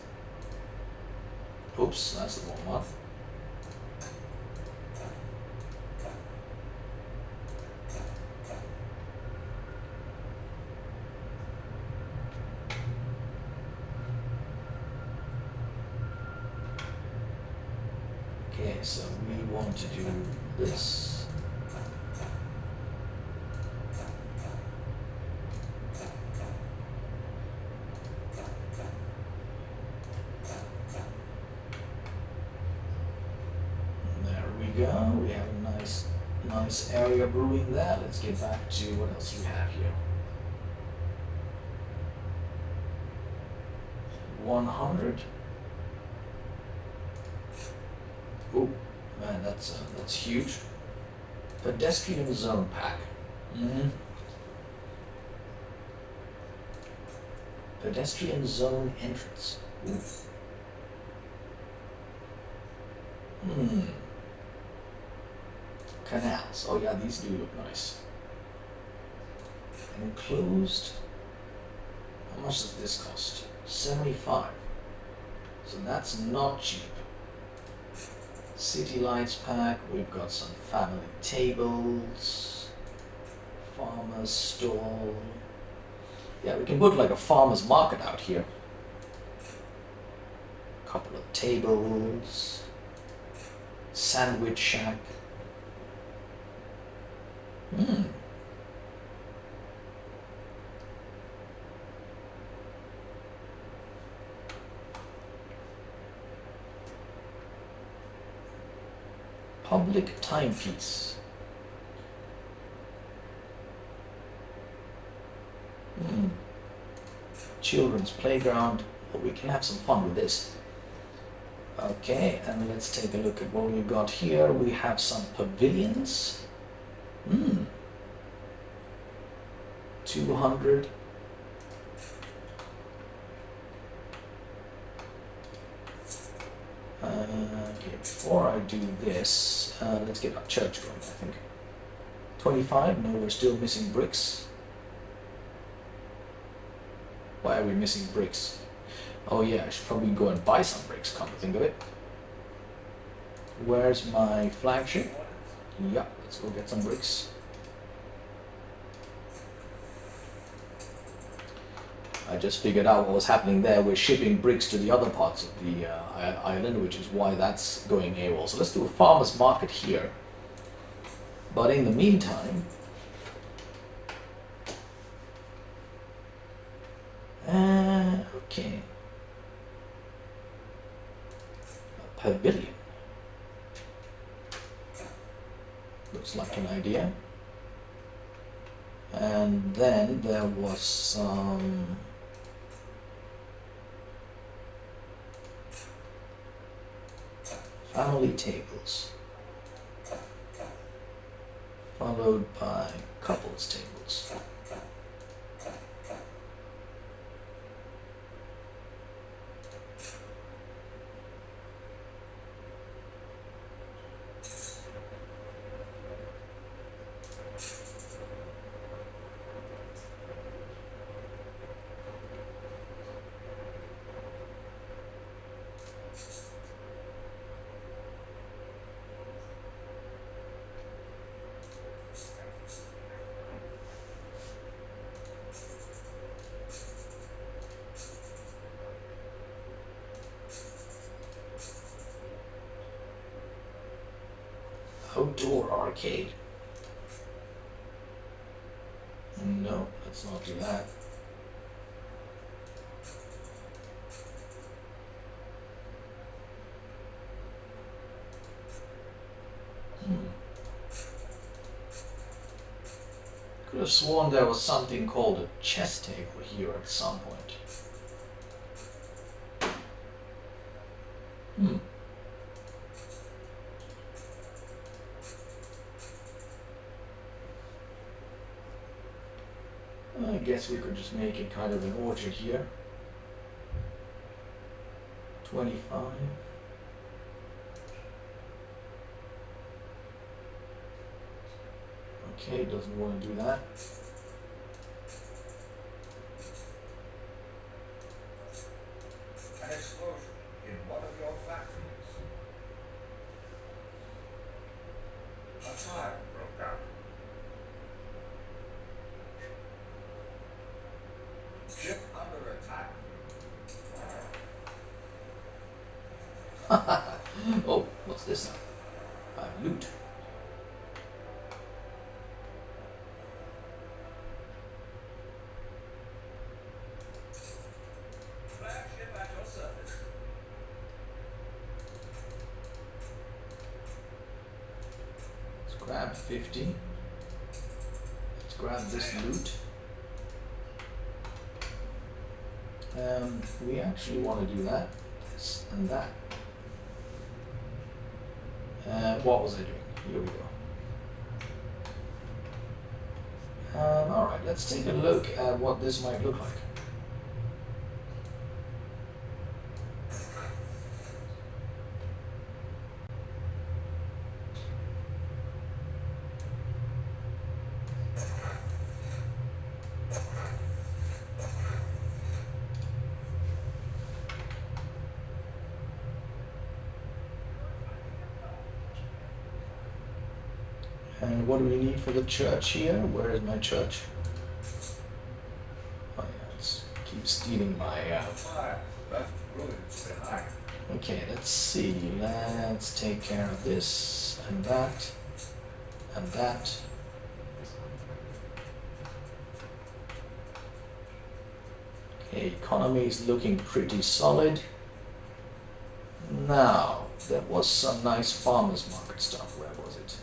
Oops, that's the wrong one. Okay, so we want to do this. There we go. We have a nice area brewing there. Let's get back to what else we have here. 100. Oh man, that's huge. Pedestrian zone pack. Pedestrian zone entrance. Ooh. Canals. Oh yeah, these do look nice. Enclosed. How much does this cost? 75. So that's not cheap. City lights pack. We've got some family tables. Farmer's stall. Yeah, we can put like a farmer's market out here. Couple of tables. Sandwich shack. Public timepiece. Children's playground. Oh, we can have some fun with this. Okay, and let's take a look at what we've got here. We have some pavilions. 200. Okay, before I do this, let's get our church going, I think. 25, no, we're still missing bricks. Why are we missing bricks? Oh yeah, I should probably go and buy some bricks, come to think of it. Where's my flagship? Yeah, let's go get some bricks. I just figured out what was happening there. We're shipping bricks to the other parts of the island, which is why that's going AWOL. So let's do a farmer's market here. But in the meantime, okay, a pavilion. Looks like an idea. And then there was some family tables, followed by couples tables. Outdoor arcade. No, let's not do that. Could have sworn there was something called a chess table here at some point. I guess we could just make it kind of an orchard here. 25. Okay, doesn't want to do that. An explosion in one of your factories. A fire broke out. Ship under attack. Oh, what's this now? Loot. Flagship at your service. Let's grab 50. Let's grab this loot. We actually want to do that, this and that. What was I doing? Here we go. Alright, let's take a look at what this might look like. And what do we need for the church here? Where is my church? Oh yeah, it's keep stealing my Fire left ruins behind. Okay, let's see. Let's take care of this and that and that. Okay, economy is looking pretty solid. Now, there was some nice farmers market stuff. Where was it?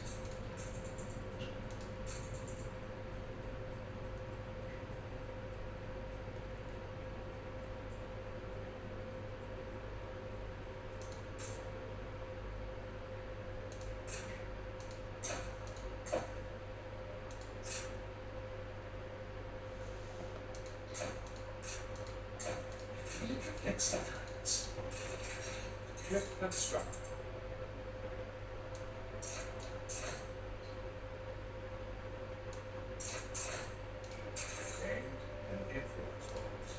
Excellent. Ship constructed. Gained an influence points.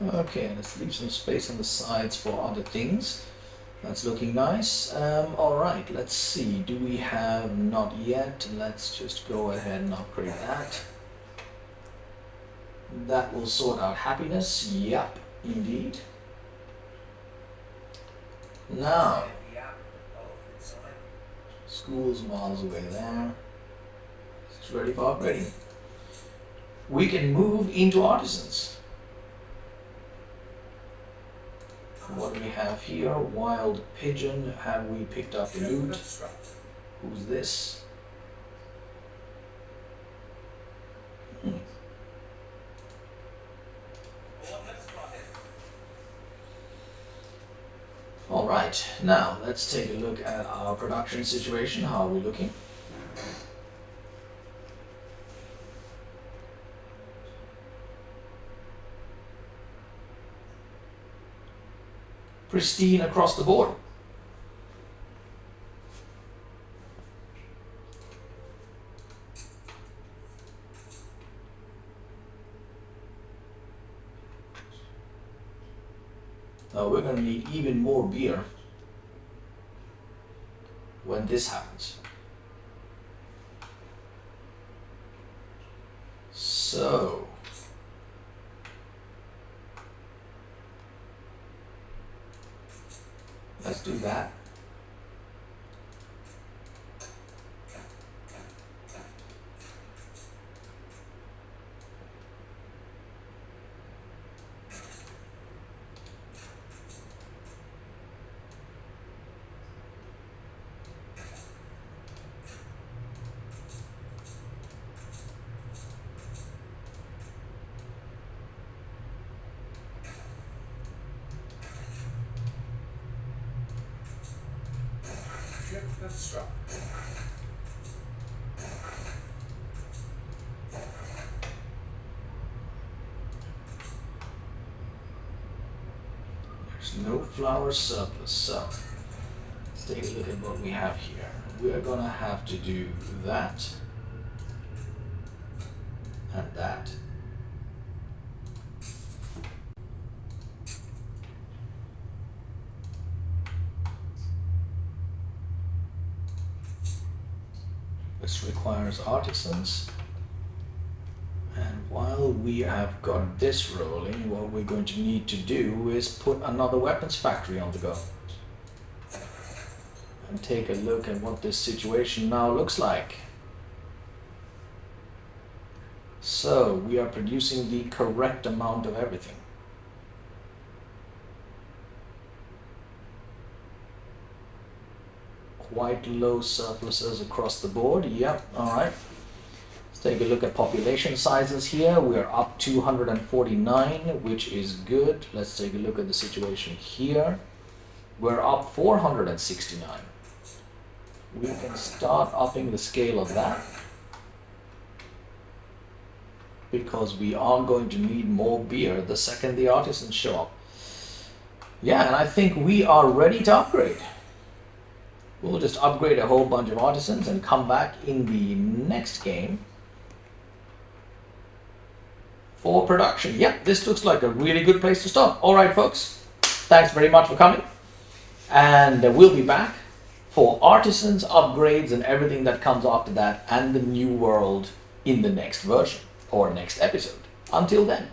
Okay, let's leave some space on the sides for other things. That's looking nice. Alright, let's see. Do we have not yet? Let's just go ahead and upgrade that. That will sort out happiness. Yep, indeed. Now, school's miles away there. It's ready for upgrading. We can move into artisans. What do we have here? Wild pigeon. Have we picked up loot? Who's this? Alright, now let's take a look at our production situation. How are we looking? Pristine across the board. Now we're going to need even more beer when this happens. So, let's do that. construct. There's no flower surplus, so let's take a look at what we have here. We are gonna have to do that and that. This requires artisans. And while we have got this rolling, what we're going to need to do is put another weapons factory on the go. And take a look at what this situation now looks like. So we are producing the correct amount of everything. Quite low surpluses across the board. Yep, alright. Let's take a look at population sizes here. We are up 249, which is good. Let's take a look at the situation here. We're up 469. We can start upping the scale of that, because we are going to need more beer the second the artisans show up. Yeah, and I think we are ready to upgrade. We'll just upgrade a whole bunch of artisans and come back in the next game for production. Yep, this looks like a really good place to start. All right, folks, thanks very much for coming. And we'll be back for artisans, upgrades, and everything that comes after that, and the new world in the next version or next episode. Until then.